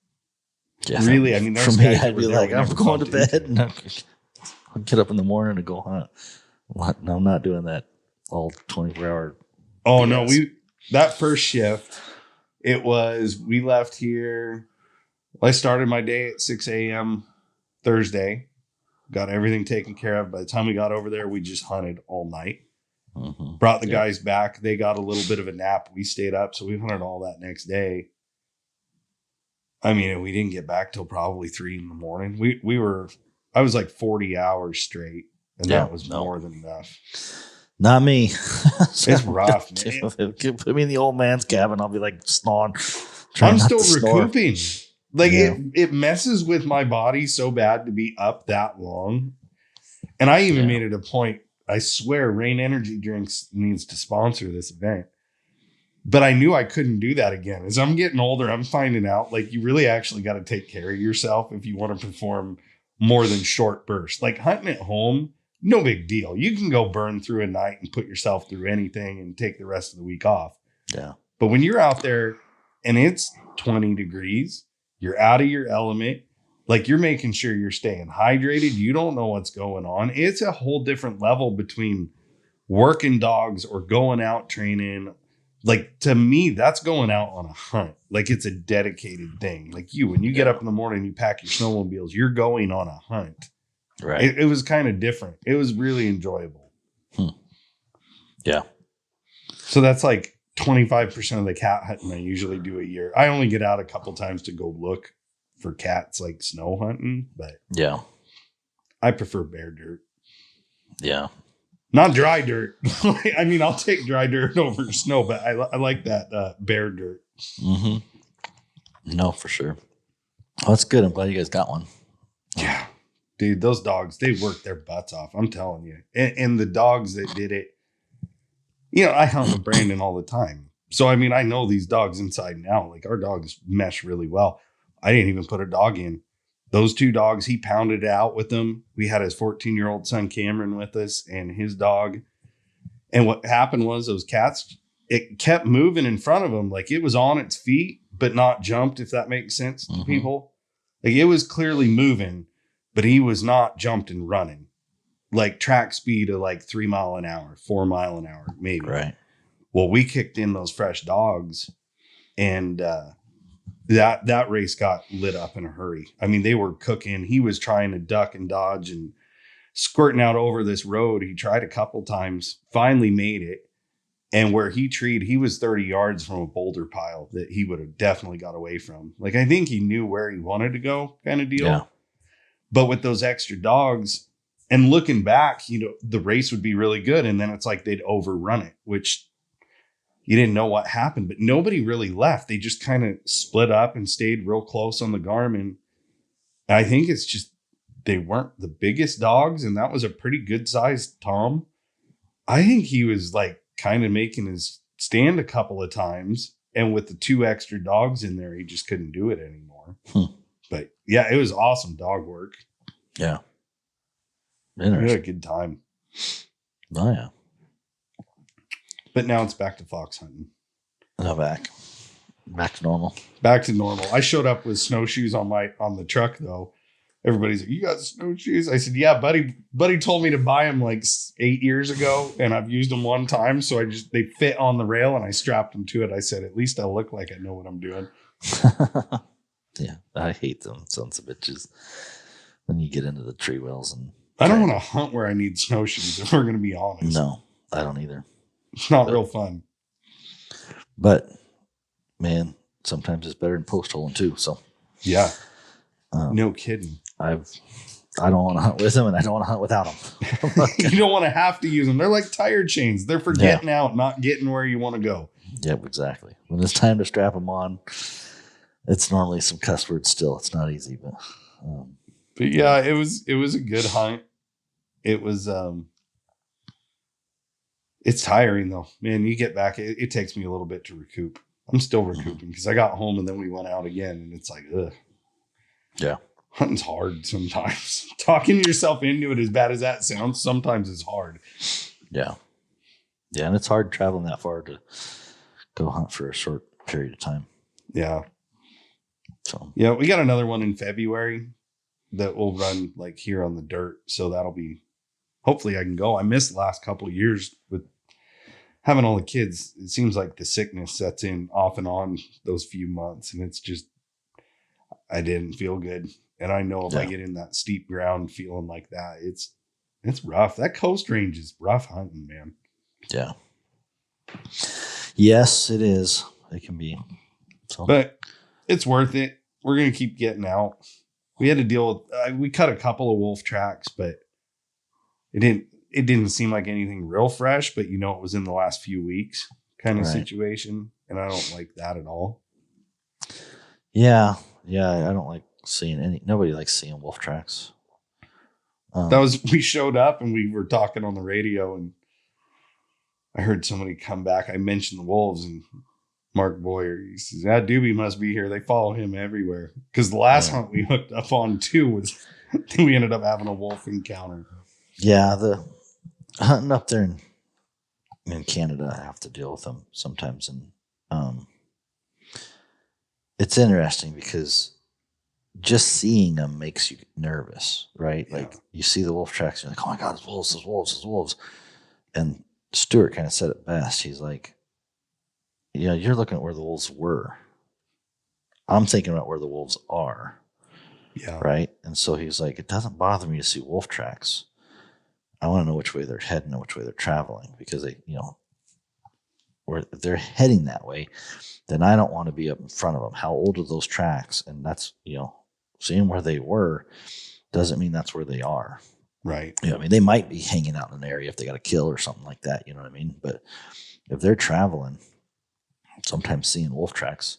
really, I mean, for me, I'd be like, I'm going to bed and I'll get up in the morning and go hunt. No, I'm not doing that all 24-hour. Oh, no. That first shift, we left here. I started my day at 6 a.m. Thursday, got everything taken care of. By the time we got over there, we just hunted all night. Mm-hmm. Brought the guys back. They got a little bit of a nap. We stayed up, so we hunted all that next day. I mean, we didn't get back till probably 3 in the morning. I was like 40 hours straight, and that was more than enough. Not me. It's rough, man. Put me in the old man's cabin. I'll be like snoring. I'm still recouping. Like it messes with my body so bad to be up that long. And I even made it a point. I swear Rain Energy Drinks needs to sponsor this event. But I knew I couldn't do that again. As I'm getting older, I'm finding out like you really actually got to take care of yourself if you want to perform more than short bursts. Like hunting at home, no big deal. You can go burn through a night and put yourself through anything and take the rest of the week off. Yeah. But when you're out there and it's 20 degrees, you're out of your element, like you're making sure you're staying hydrated. You don't know what's going on. It's a whole different level between working dogs or going out training. Like to me, that's going out on a hunt. Like it's a dedicated thing. Like when you get up in the morning, you pack your snowmobiles, you're going on a hunt. Right. It was kind of different. It was really enjoyable. Yeah. So that's like 25% of the cat hunting I usually do a year. I only get out a couple times to go look for cats like snow hunting, but I prefer bare dirt. Yeah. Not dry dirt. I mean, I'll take dry dirt over snow, but I like that bare dirt. Mm-hmm. No, for sure. Oh, that's good. I'm glad you guys got one. Yeah. Dude, those dogs, they worked their butts off. I'm telling you. And the dogs that did it, I hunt with Brandon all the time. So, I mean, I know these dogs inside and out. Like our dogs mesh really well. I didn't even put a dog in. Those 2 dogs, he pounded it out with them. We had his 14-year-old son, Cameron, with us and his dog. And what happened was those cats, it kept moving in front of him. Like it was on its feet, but not jumped, if that makes sense to people. Like it was clearly moving, but he was not jumped and running. Like track speed of like 3 mile an hour, 4 mile an hour, maybe. Right. Well, we kicked in those fresh dogs and, that race got lit up in a hurry. I mean, they were cooking. He was trying to duck and dodge and squirting out over this road. He tried a couple times, finally made it. And where he treed, he was 30 yards from a boulder pile that he would have definitely got away from. Like, I think he knew where he wanted to go kind of deal. Yeah. But with those extra dogs, And looking back, the race would be really good. And then it's like they'd overrun it, which you didn't know what happened, but nobody really left. They just kind of split up and stayed real close on the Garmin. I think it's just they weren't the biggest dogs, and that was a pretty good sized Tom. I think he was like kind of making his stand a couple of times, and with the 2 extra dogs in there, he just couldn't do it anymore. But yeah, it was awesome dog work. Yeah. We had a good time. Oh, yeah. But now it's back to fox hunting. No, back to normal. Back to normal. I showed up with snowshoes on the truck though. Everybody's like, "You got snowshoes?" I said, "Yeah, buddy. Buddy told me to buy them like 8 years ago, and I've used them one time. So they fit on the rail, and I strapped them to it. I said, at least I look like I know what I'm doing." Yeah, I hate them sons of bitches. When you get into the tree wells and I don't want to hunt where I need snowshoes. If we're going to be honest, no, I don't either. It's not real fun. But man, sometimes it's better than post holing too. So yeah, no kidding. I don't want to hunt with them, and I don't want to hunt without them. You don't want to have to use them. They're like tire chains. They're for getting out, not getting where you want to go. Yep, exactly. When it's time to strap them on, it's normally some cuss words still. It's not easy, but yeah, it was a good hunt. It was it's tiring though, man. You get back, it takes me a little bit to recoup. I'm still recouping because I got home and then we went out again, and it's like, ugh. Yeah, hunting's hard sometimes. Talking yourself into it, as bad as that sounds, sometimes it's hard. Yeah, and it's hard traveling that far to go hunt for a short period of time. Yeah. So yeah, we got another one in February that will run like here on the dirt, so that'll be. Hopefully I can go. I missed the last couple of years with having all the kids. It seems like the sickness sets in off and on those few months. And it's just, I didn't feel good. And I know if I get in that steep ground feeling like that, it's rough. That coast range is rough hunting, man. Yeah. Yes, it is. It can be. So. But it's worth it. We're going to keep getting out. We had to deal with, we cut a couple of wolf tracks, but it didn't seem like anything real fresh, but it was in the last few weeks kind of situation. And I don't like that at all. Yeah. Yeah. I don't like seeing nobody likes seeing wolf tracks. We showed up and we were talking on the radio, and I heard somebody come back. I mentioned the wolves, and Mark Boyer, he says, "That Doobie must be here. They follow him everywhere." Because the last hunt we hooked up on too was we ended up having a wolf encounter. Yeah, the hunting up there in Canada, I have to deal with them sometimes, and it's interesting because just seeing them makes you nervous, right? Yeah. Like you see the wolf tracks, and you're like, "Oh my God, it's wolves, it's wolves, it's wolves." And Stuart kind of said it best. He's like, "Yeah, you're looking at where the wolves were. I'm thinking about where the wolves are." Yeah. Right. And so he's like, "It doesn't bother me to see wolf tracks. I want to know which way they're heading and which way they're traveling, because they, if they're heading that way, then I don't want to be up in front of them. How old are those tracks?" And that's, seeing where they were doesn't mean that's where they are. Right. They might be hanging out in an area if they got a kill or something like that. You know what I mean? But if they're traveling, sometimes seeing wolf tracks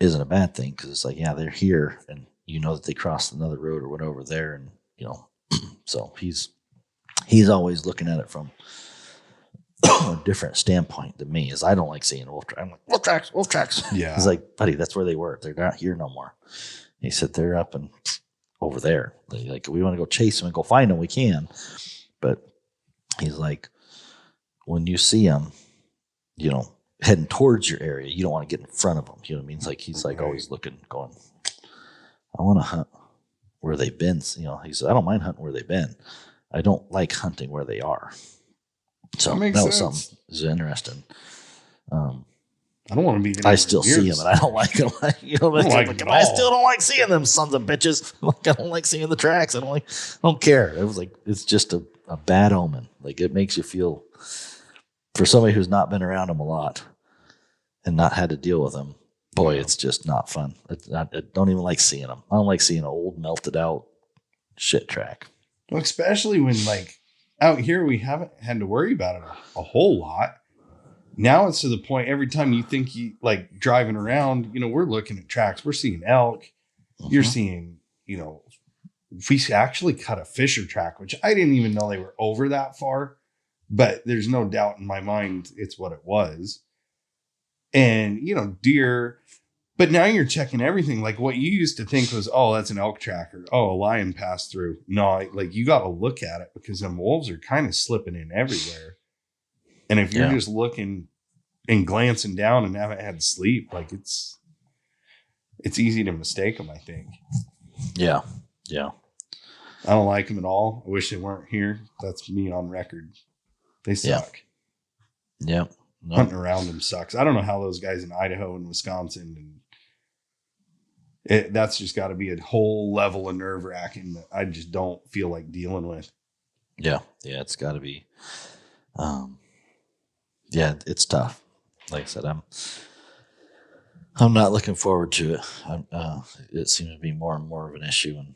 isn't a bad thing, because it's like, yeah, they're here, and that they crossed another road or went over there, and so he's always looking at it from a different standpoint than me. Is I don't like seeing wolf tracks. I'm like, wolf tracks. Yeah. He's like, "Buddy, that's where they were. They're not here no more." He said, "They're up and over there. Like, we want to go chase them and go find them, we can." But he's like, when you see them, heading towards your area, you don't want to get in front of them. You know what I mean? It's like, he's like always looking, going, "I want to hunt where they've been." He said, "I don't mind hunting where they've been. I don't like hunting where they are." So that was something that's interesting. I don't want to be. I still see them, and I don't like them. I still don't like seeing them sons of bitches. Like, I don't like seeing the tracks. I don't care. It was like, it's just a bad omen. Like, it makes you feel, for somebody who's not been around them a lot and not had to deal with them, boy, it's just not fun. I don't even like seeing them. I don't like seeing an old, melted out shit track. Well, especially when like out here we haven't had to worry about it a whole lot. Now it's to the point every time you think you like driving around, we're looking at tracks, we're seeing elk, you're seeing, we actually cut a Fisher track, which I didn't even know they were over that far, but there's no doubt in my mind it's what it was. And, deer, but now you're checking everything. Like what you used to think was, oh, that's an elk track or, oh, a lion passed through. No, like you got to look at it because them wolves are kind of slipping in everywhere. And if you're just looking and glancing down and haven't had sleep, like it's easy to mistake them, I think. Yeah. Yeah. I don't like them at all. I wish they weren't here. That's me on record. They suck. Yeah. No. Hunting around them sucks. I don't know how those guys in Idaho and Wisconsin that's just got to be a whole level of nerve wracking that I just don't feel like dealing with. Yeah. Yeah. It's got to be. Yeah, it's tough. Like I said, I'm not looking forward to it. It seems to be more and more of an issue and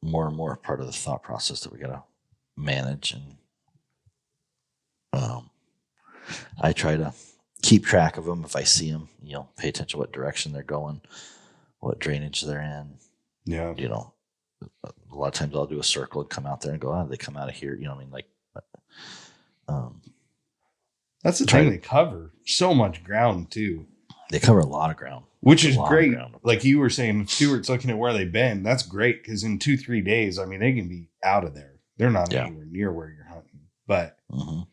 more part of the thought process that we got to manage. And I try to keep track of them if I see them. Pay attention to what direction they're going, what drainage they're in. Yeah. A lot of times I'll do a circle and come out there and go, oh, they come out of here. That's the thing. They cover so much ground too. They cover a lot of ground, which is great. Like you were saying, if Stuart's looking at where they've been, that's great because in 2-3 days, I mean, they can be out of there. They're not anywhere near where you're hunting. But on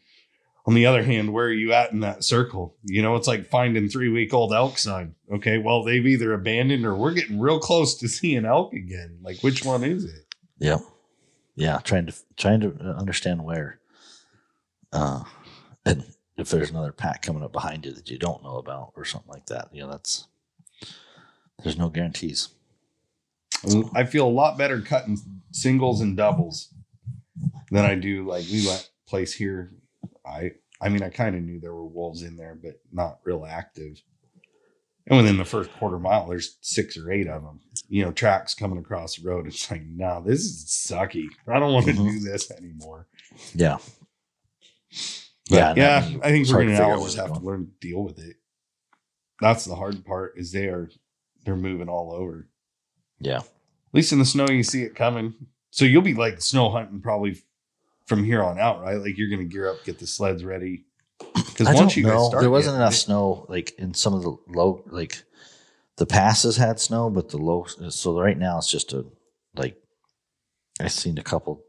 the other hand, where are you at in that circle? It's like finding 3-week-old elk sign. Okay, well, they've either abandoned or we're getting real close to seeing elk again. Like, which one is it? Yeah, yeah. Trying to understand where, and if there's another pack coming up behind you that you don't know about or something like that, there's no guarantees. I feel a lot better cutting singles and doubles than I do. Like we went place here. I mean, I kind of knew there were wolves in there, but not real active. And within the first quarter mile, there's 6 or 8 of them. Tracks coming across the road. It's like, no, this is sucky. I don't want to do this anymore. Yeah. But yeah, I think we're going to just have to learn to deal with it. That's the hard part is they're moving all over. Yeah. At least in the snow, you see it coming. So you'll be like snow hunting probably from here on out, right? Like you're going to gear up, get the sleds ready. Because once you guys start, there wasn't enough snow. Like in some of the low, like the passes had snow, but the low. So right now it's just I've seen a couple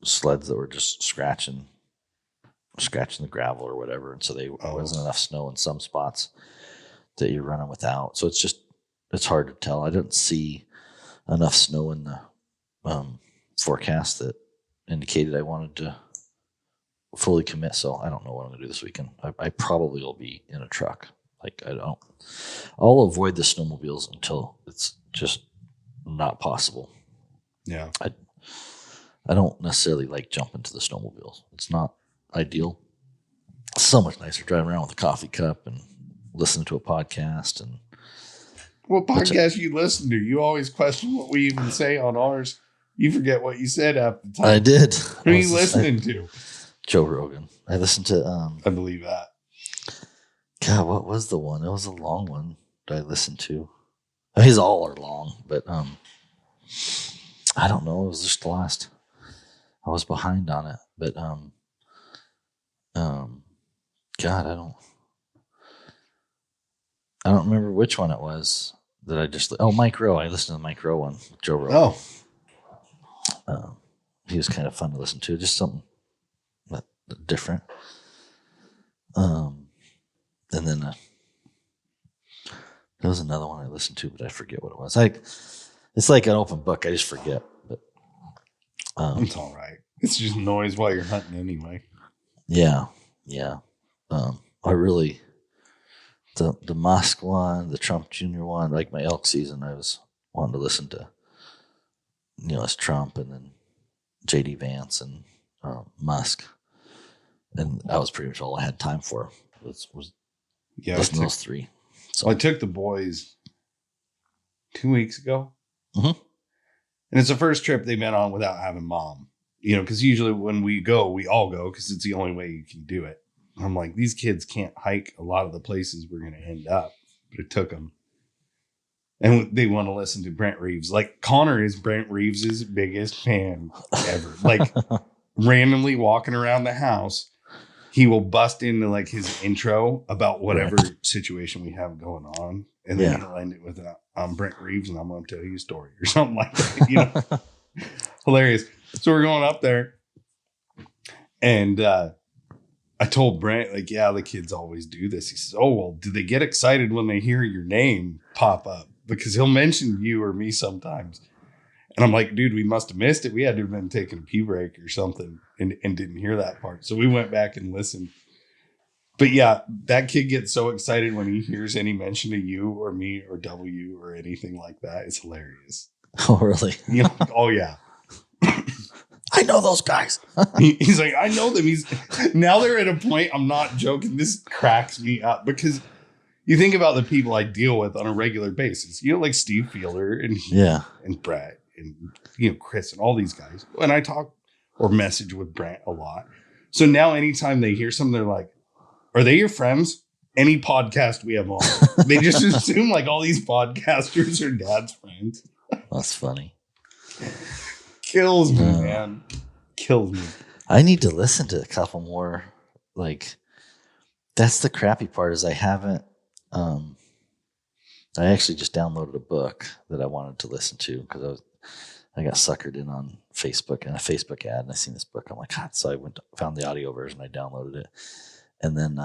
sleds that were just scratching the gravel or whatever, and so there wasn't enough snow in some spots that you're running without. So it's hard to tell. I didn't see enough snow in the forecast that indicated I wanted to fully commit. So I don't know what I'm gonna do this weekend. I probably will be in a truck. Like I'll avoid the snowmobiles until it's just not possible. Yeah. I don't necessarily like jumping to the snowmobiles. It's not ideal. It's so much nicer driving around with a coffee cup and listening to a podcast. And what podcast you listen to? You always question what we even say on ours. You forget what you said half the time. I did. Who are you listening to? Joe Rogan. I listened to. I believe that. God, what was the one? It was a long one that I listened to. I mean, these all are long, but I don't know. It was just the last. I was behind on it, but God, I don't remember which one it was that I just. Oh, Mike Rowe. I listened to the Mike Rowe one with Joe Rogan. Oh, he was kind of fun to listen to. Just something different. And then there was another one I listened to, but I forget what it was. It's like an open book. I just forget. But it's all right. It's just noise while you're hunting anyway. Yeah. I really the Musk one, the Trump Jr. one, like my elk season, I was wanting to listen to it's Trump and then JD Vance and Musk. And that was pretty much all I had time for. Was listen to those 3. So I took the boys 2 weeks ago. Mm-hmm. And it's the first trip they've been on without having mom, you know, because usually when we go, we all go because it's the only way you can do it. I'm like, these kids can't hike a lot of the places we're going to end up, but it took them. And they want to listen to Brent Reeves. Like, Connor is Brent Reeves's biggest fan ever. Like, randomly walking around the house, he will bust into like his intro about whatever situation we have going on. And then he'll end it with, I'm Brent Reeves and I'm going to tell you a story or something like that. You know, hilarious. So we're going up there. And I told Brent, like, yeah, the kids always do this. He says, oh, well, do they get excited when they hear your name pop up? Because he'll mention you or me sometimes. And I'm like, dude, we must have missed it. We had to have been taking a pee break or something and didn't hear that part. So we went back and listened. But yeah, that kid gets so excited when he hears any mention of you or me or W or anything like that. It's hilarious. Oh, really? You know, oh, yeah. I know those guys. He's like, I know them. Now they're at a point, I'm not joking. This cracks me up because you think about the people I deal with on a regular basis. You know, like Steve Fielder and Brett and, you know, Chris and all these guys. And I talk or message with Brent a lot. So now anytime they hear something, they're like, are they your friends? Any podcast we have on. They just assume like all these podcasters are dad's friends. That's funny. Kills me, man. Kills me. I need to listen to a couple more. Like, that's the crappy part is I haven't. I actually just downloaded a book that I wanted to listen to because I got suckered in on Facebook and a Facebook ad, and I seen this book. I'm like, God! So I found the audio version. I downloaded it, and then,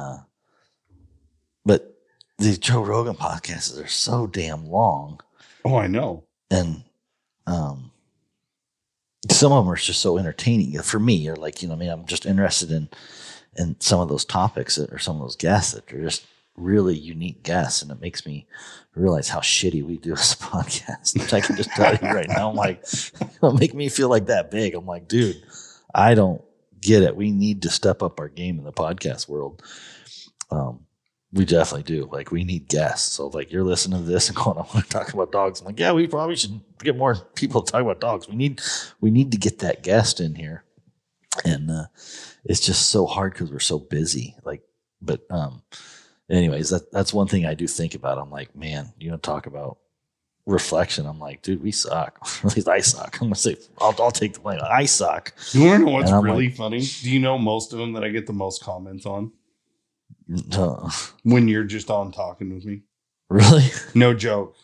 but the Joe Rogan podcasts are so damn long. Oh, I know. And some of them are just so entertaining for me. Or like, you know, I mean, I'm just interested in some of those topics or some of those guests that are just really unique guests, and it makes me realize how shitty we do as a podcast. Which I can just tell you right now. I'm like, it'll make me feel like that big. I'm like, dude, I don't get it. We need to step up our game in the podcast world. We definitely do. Like, we need guests. So, like, you're listening to this and going, I want to talk about dogs. I'm like, yeah, we probably should get more people to talk about dogs. We need to get that guest in here. And it's just so hard because we're so busy. Like, but anyways, that's one thing I do think about. I'm like, man, you want to talk about reflection? I'm like, dude, we suck. At least I suck. I'm gonna say, I'll take the blame. I suck. You want to know what's really funny? Do you know most of them that I get the most comments on? When you're just on talking with me. Really? No joke.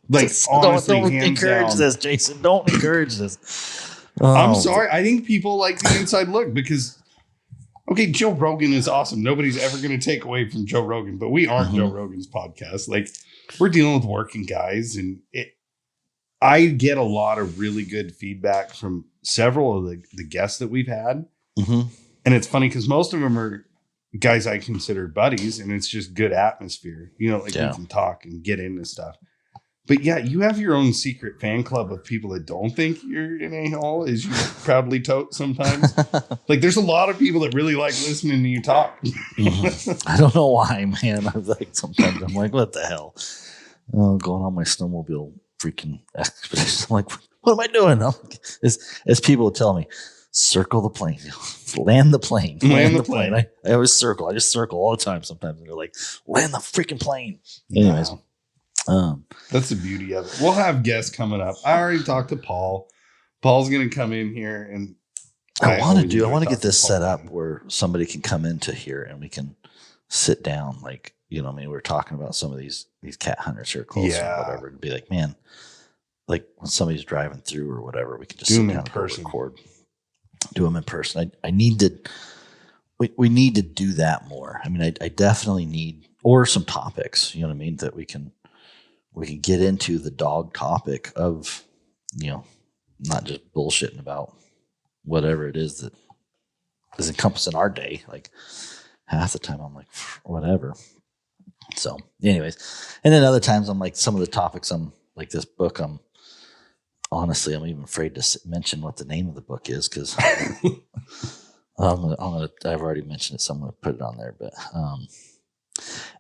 Like, honestly, don't encourage down. This, Jason. Don't encourage this. I'm sorry. I think people like the inside look because, okay, Joe Rogan is awesome. Nobody's ever going to take away from Joe Rogan, but we aren't Joe Rogan's podcast. Like, we're dealing with working guys, and I get a lot of really good feedback from several of the guests that we've had. Mm-hmm. And it's funny because most of them are guys I consider buddies, and it's just good atmosphere. You know, like we can talk and get into stuff. But yeah, you have your own secret fan club of people that don't think you're an a-hole, as you proudly tote sometimes. Like, there's a lot of people that really like listening to you talk. I don't know why, man. I'm like, sometimes I'm like, what the hell? Going on my snowmobile freaking expedition. I'm like, what am I doing? I'm like, as people tell me, circle the plane, land the plane, land the plane. I always circle. I just circle all the time. Sometimes and they're like, land the freaking plane. Anyways. That's the beauty of it. We'll have guests coming up. I already talked to Paul. Paul's going to come in here, and I want to get this set up where somebody can come into here and we can sit down. Like, you know, I mean, we're talking about some of these cat hunter circles or whatever, and be like, man, like when somebody's driving through or whatever, we can just sit down and record. Do them in person. I need to. We need to do that more. I mean, I definitely need, or some topics. You know what I mean, that we can get into the dog topic of, you know, not just bullshitting about whatever it is that is encompassing our day. Like, half the time I'm like, whatever. So anyways, and then other times I'm like, some of the topics I'm like, this book, honestly, I'm even afraid to mention what the name of the book is, because I've already mentioned it, so I'm going to put it on there. But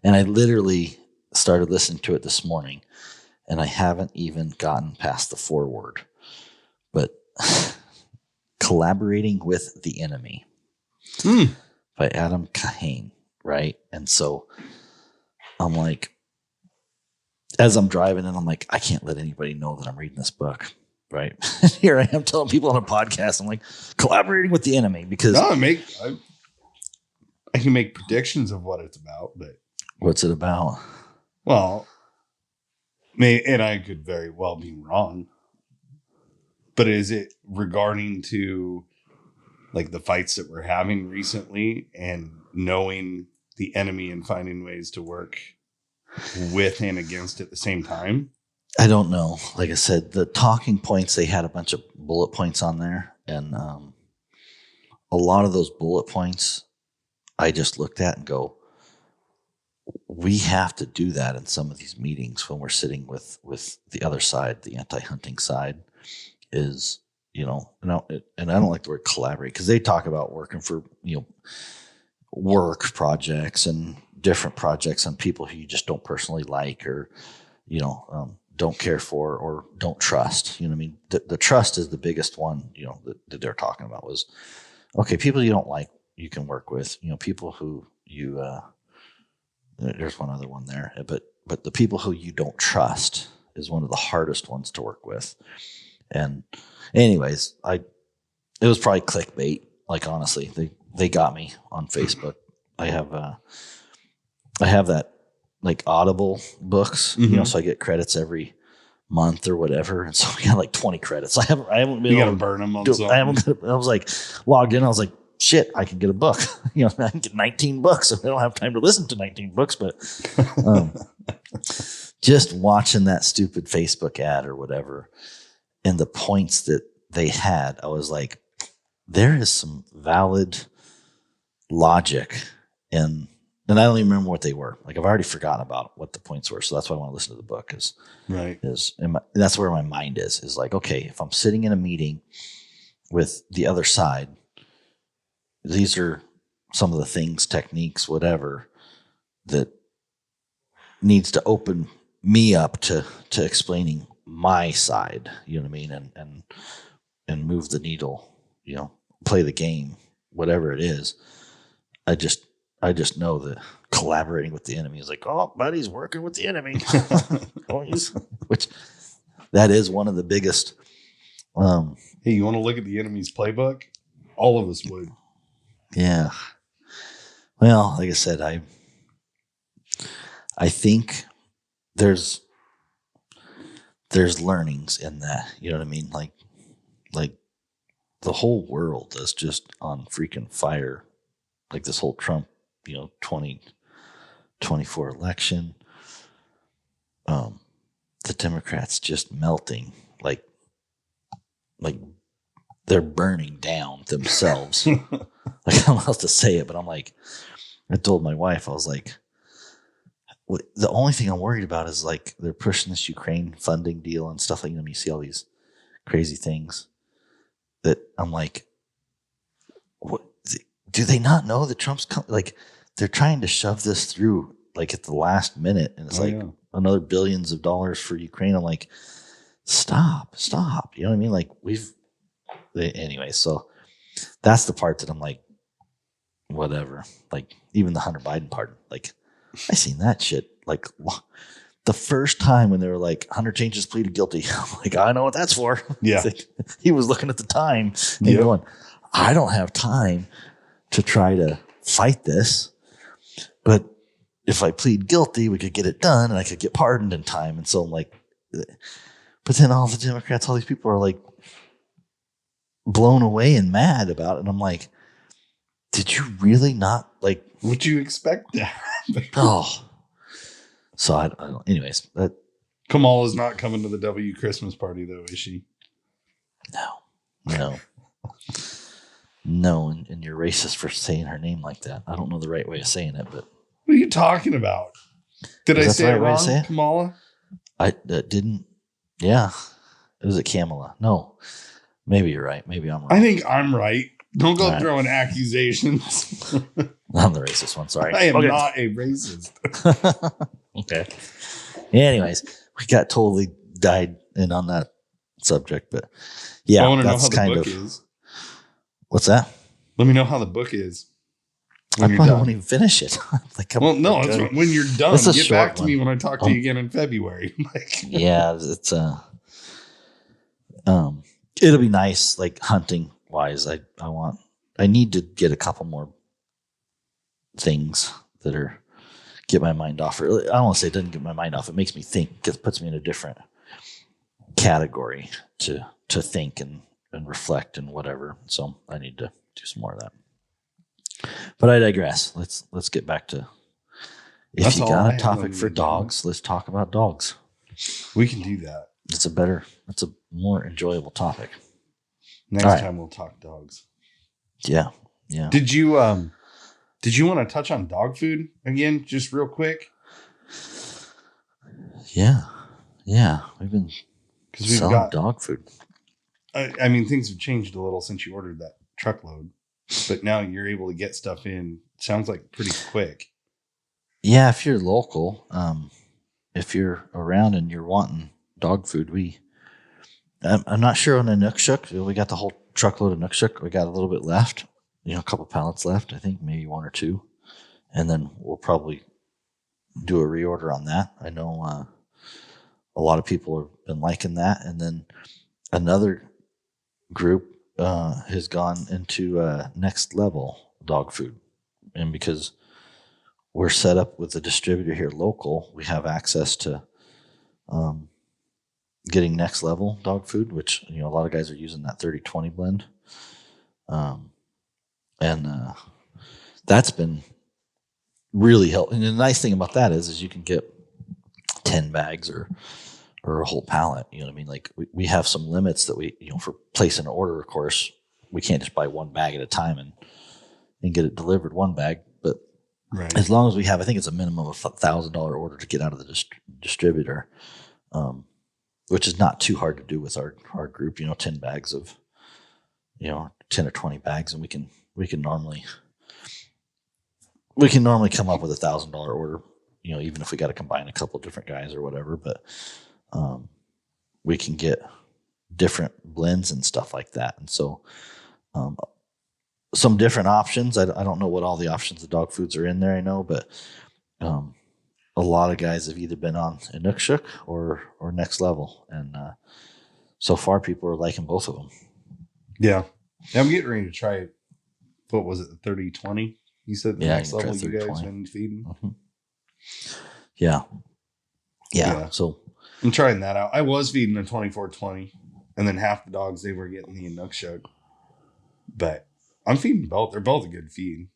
and I literally started listening to it this morning, and I haven't even gotten past the foreword. but Collaborating with the Enemy by Adam Kahane, right? And so I'm like, as I'm driving and I'm like, I can't let anybody know that I'm reading this book, right? Here I am telling people on a podcast, I'm like, collaborating with the enemy, because No, I can make predictions of what it's about, but what's it about? Well, and I could very well be wrong, but is it regarding to like the fights that we're having recently and knowing the enemy and finding ways to work with and against at the same time? I don't know. Like I said, the talking points, they had a bunch of bullet points on there. And a lot of those bullet points I just looked at and go, we have to do that in some of these meetings when we're sitting with the other side, the anti-hunting side, is, and I don't like the word collaborate, because they talk about working for, work projects and different projects on people who you just don't personally like, or, don't care for, or don't trust. You know what I mean? The trust is the biggest one, that they're talking about was, okay, people you don't like, you can work with, people who you, there's one other one there, but the people who you don't trust is one of the hardest ones to work with. And anyways, it was probably clickbait. Like, honestly, they got me on Facebook. I have that like Audible books, so I get credits every month or whatever. And so I got like 20 credits. I haven't been You able gotta to burn them on I was like logged in. I was like, shit, I can get a book. I can get 19 books. I don't have time to listen to 19 books, but just watching that stupid Facebook ad or whatever, and the points that they had, I was like, there is some valid logic in, and I don't even remember what they were. Like, I've already forgotten about what the points were. So that's why I want to listen to the book, that's where my mind is like, okay, if I'm sitting in a meeting with the other side, these are some of the things, techniques, whatever, that needs to open me up to explaining my side, you know what I mean? And move the needle, play the game, whatever it is. I just know that collaborating with the enemy is like, oh, buddy's working with the enemy. Which that is one of the biggest. Hey, you want to look at the enemy's playbook? All of us would. Yeah. Well, like I said, I think there's learnings in that, you know what I mean? Like the whole world is just on freaking fire. Like this whole Trump, 2024 election, the Democrats just melting, like they're burning down themselves. Like, I don't know how else to say it, but I'm like, I told my wife, I was like, the only thing I'm worried about is like they're pushing this Ukraine funding deal and stuff like that. You see all these crazy things that I'm like, what? Do they not know that Trump's like, they're trying to shove this through like at the last minute, and it's another billions of dollars for Ukraine. I'm like, stop. You know what I mean? Like, anyway, so that's the part that I'm like, whatever. Like, even the Hunter Biden part, like, I seen that shit. Like, the first time when they were like, Hunter changes plea to guilty, I'm like, I know what that's for. Yeah. Like, he was looking at the time and going, I don't have time to try to fight this, but if I plead guilty, we could get it done and I could get pardoned in time. And so I'm like, but then all the Democrats, all these people are like blown away and mad about it. And I'm like, did you really not like, would you expect that? Oh, so I don't, anyways, Kamala's not coming to the W Christmas party though, is she? No. And you're racist for saying her name like that. I don't know the right way of saying it, but what are you talking about? Did I say it wrong, say it? Kamala? I didn't. Yeah, it was Kamala. No, maybe you're right. Maybe I'm wrong. I think I'm right. Don't go throwing accusations. I'm the racist one. Sorry. I am not a racist. Okay. Anyways, we got totally died in on that subject, but I yeah, want to know that's how the kind book of is. what's that? Let me know how the book is I when you're probably done. won't even finish it. Well, no, that's when you're done. It's a Get short back to one. me when I talk to you again in February. Like, Yeah, it's it'll be nice, like hunting wise. I need to get a couple more things that are get my mind off. I don't want to say it doesn't get my mind off. It makes me think. It puts me in a different category to think and reflect and whatever. So I need to do some more of that. But I digress. Let's get back to if That's you all got I a have topic on the for agenda. dogs, let's talk about dogs. we can do that. It's a more enjoyable topic. Next All right. time we'll talk dogs. Yeah. Yeah. Did you want to touch on dog food again, just real quick? Yeah. Yeah. We've been Because we've selling got dog food. I mean, things have changed a little since you ordered that truckload, but now you're able to get stuff in. Sounds like pretty quick. Yeah, if you're local, if you're around and you're wanting dog food, I'm not sure on the Nookshook. We got the whole truckload of Nookshook. We got a little bit left, a couple pallets left, I think, maybe one or two. And then we'll probably do a reorder on that. I know a lot of people have been liking that. And then another group has gone into Next Level dog food. And because we're set up with a distributor here local, we have access to getting Next Level dog food, which a lot of guys are using that 30-20 blend, and that's been really helpful. And the nice thing about that is you can get 10 bags or a whole pallet. You know what I mean? Like we have some limits that we for placing an order. Of course, we can't just buy one bag at a time and get it delivered one bag, but Right. as long as we have, I think it's a minimum of $1,000 order to get out of the distributor, which is not too hard to do with our group. 10 bags of, 10 or 20 bags, and we can normally come up with $1,000 order. Even if we got to combine a couple different guys or whatever, but we can get different blends and stuff like that, and so. Some different options. I don't know what all the options of dog foods are in there. I know, but a lot of guys have either been on Inukshuk or Next Level, and so far people are liking both of them. Yeah, I'm getting ready to try it. What was it, the 30-20? You said the Next Level you guys been feeding. Mm-hmm. Yeah. So I'm trying that out. I was feeding the 24-20, and then half the dogs they were getting the Inukshuk, but I'm feeding both. They're both a good feed.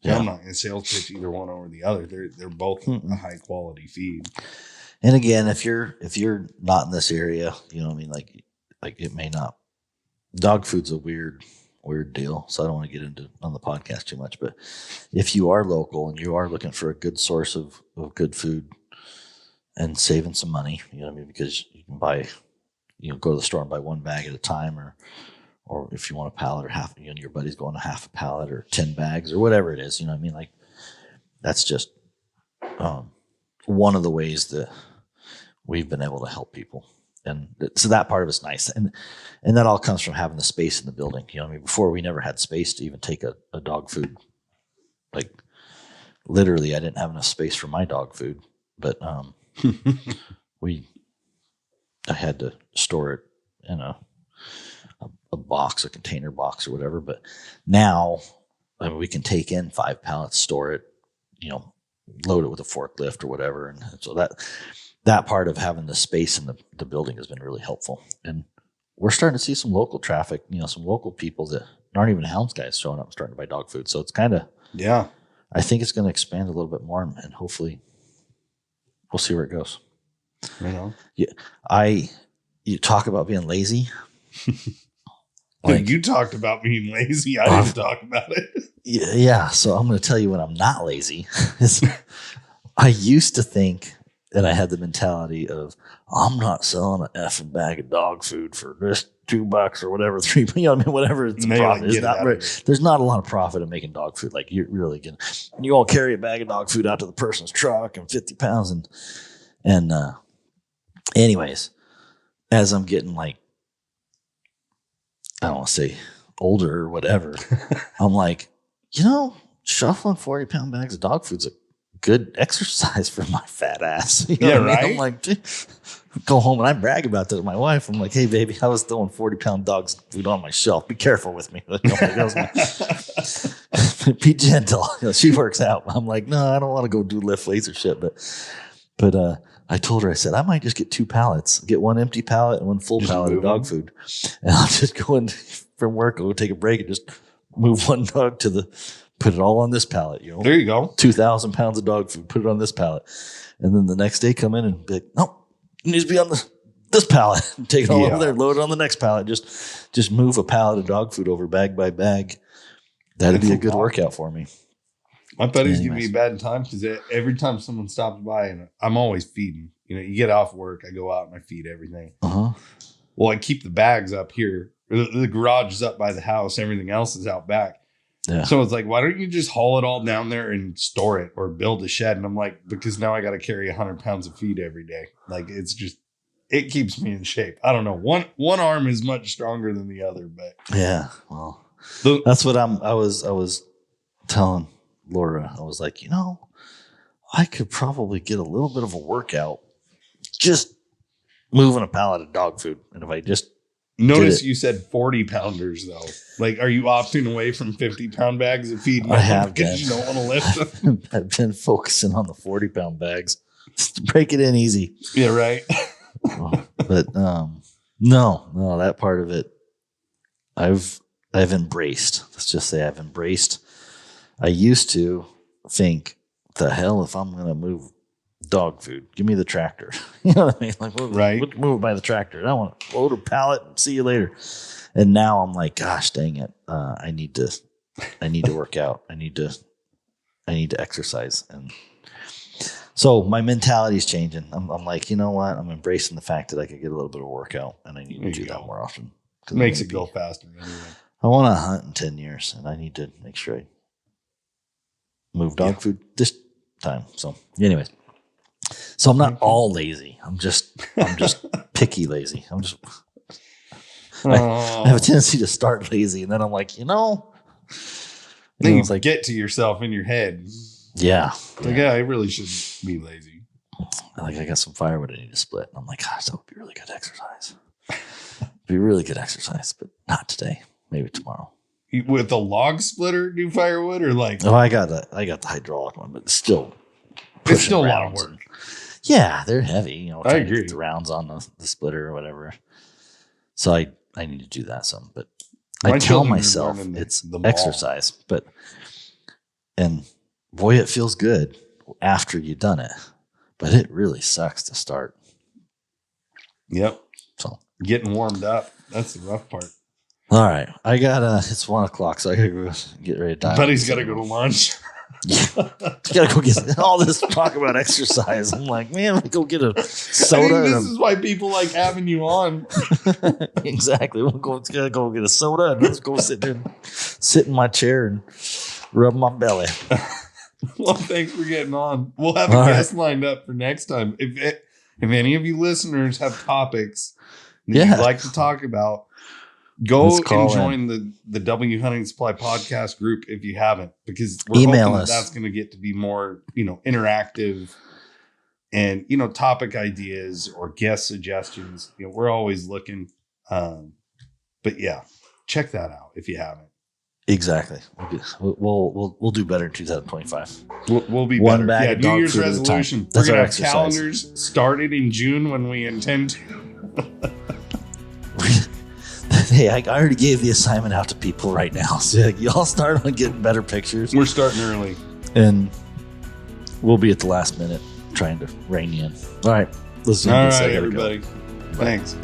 Yeah. I'm not going to sales pitch either one over the other. They're both a high quality feed. And again, if you're not in this area, what I mean, like it may not. Dog food's a weird deal, so I don't want to get into on the podcast too much. But if you are local and you are looking for a good source of good food and saving some money, what I mean, because you can buy, go to the store and buy one bag at a time, or if you want a pallet or half, your buddy's going to half a pallet or 10 bags or whatever it is, what I mean? Like that's just one of the ways that we've been able to help people. And so that part of it's nice. And that all comes from having the space in the building. I mean, before we never had space to even take a dog food. Like literally I didn't have enough space for my dog food, but I had to store it in a box, a container box or whatever. But now we can take in 5 pallets, store it, load it with a forklift or whatever. And so that part of having the space in the building has been really helpful. And we're starting to see some local traffic, some local people that aren't even Helms guys showing up and starting to buy dog food. So it's kind of, I think it's going to expand a little bit more, and hopefully we'll see where it goes. You talk about being lazy. You talked about being lazy. I didn't talk about it. Yeah. So I'm going to tell you when I'm not lazy. I used to think that I had the mentality of I'm not selling an effing bag of dog food for this $2 or whatever, $3, whatever it's profit. There's not a lot of profit in making dog food. Like you're really getting, you all carry a bag of dog food out to the person's truck and 50 pounds. And anyways, as I'm getting like I don't want to say older or whatever. I'm like, shuffling 40-pound bags of dog food's a good exercise for my fat ass. You know Yeah, what I mean? right? I'm like, go home and I brag about that to my wife. I'm like, hey, baby, I was throwing 40-pound dog food on my shelf. Be careful with me. Be gentle. She works out. I'm like, no, I don't want to go do lift weights or shit. But I told her, I said, I might just get 2 pallets, get 1 empty pallet and 1 full Just pallet of move dog them. food. And I'll just go in from work, I'll go take a break and just move 1 dog put it all on this pallet, There you go. 2,000 pounds of dog food, put it on this pallet. And then the next day come in and be like, no, it needs to be on this pallet. Take it all over there, load it on the next pallet. Just move a pallet of dog food over bag by bag. That'd be a good workout for me. My buddies give me a bad time because every time someone stops by, and I'm always feeding. You get off work, I go out and I feed everything. Uh-huh. Well, I keep the bags up here. The garage is up by the house. Everything else is out back. Yeah. So it's like, why don't you just haul it all down there and store it or build a shed? And I'm like, because now I got to carry 100 pounds of feed every day. Like, it keeps me in shape. I don't know. One arm is much stronger than the other, but yeah, well, that's what I was telling Laura. I was like, I could probably get a little bit of a workout just moving a pallet of dog food. And if I just notice you said 40 pounders though. Like, are you opting away from 50-pound bags of feed? I have because you don't want to lift them. I've been focusing on the 40-pound bags. Just break it in easy. Yeah, right. But no, that part of it, I've embraced. Let's just say I've embraced. I used to think, the hell if I'm going to move dog food, give me the tractor. You know what I mean? Like, right. Move it by the tractor. I want to load a pallet and see you later. And now I'm like, gosh, dang it. I need to work out. I need to exercise. And so my mentality is changing. I'm like, you know what? I'm embracing the fact that I could get a little bit of workout, and I need to do that more often. It makes it go faster. Anyway. I want to hunt in 10 years, and I need to make sure I move dog food this time. So anyways, so I'm not all lazy. I'm just picky lazy. I have a tendency to start lazy, and then I'm like, then you it's like, get to yourself in your head. Yeah. Like, I really shouldn't be lazy. Like, I got some firewood I need to split. And I'm like, gosh, that would be really good exercise. Be really good exercise, but not today. Maybe tomorrow. With a log splitter, do firewood, or like? Oh, I got the hydraulic one, but it's still a lot of work. Yeah, they're heavy. I agree. Get the rounds on the splitter or whatever. So I need to do that some, but I tell myself it's exercise, and boy, it feels good after you've done it, but it really sucks to start. Yep. So getting warmed up, that's the rough part. All right. I got it's 1:00, so I gotta go get ready to die. Buddy's gotta go to lunch. Gotta go get all this talk about exercise. I'm like, man, go get a soda. This is why people like having you on. Exactly. Gotta go get a soda and let's go sit in my chair and rub my belly. Well, thanks for getting on. We'll have a guest lined up for next time. If any of you listeners have topics that you'd like to talk about, go and join the W Hunting Supply podcast group if you haven't, because we're email hoping us. That's going to get to be more, interactive, and topic ideas or guest suggestions. We're always looking. But yeah, check that out if you haven't. Exactly. We'll do better in 2025. We'll be one better. bag of New dog Year's food resolution. At a time. That's we're our gonna have exercise. calendars started in June when we intend to. Hey, I already gave the assignment out to people right now. So y'all start on getting better pictures. We're starting early, and we'll be at the last minute trying to rein you in. All right, let's do all this. right, everybody. Thanks.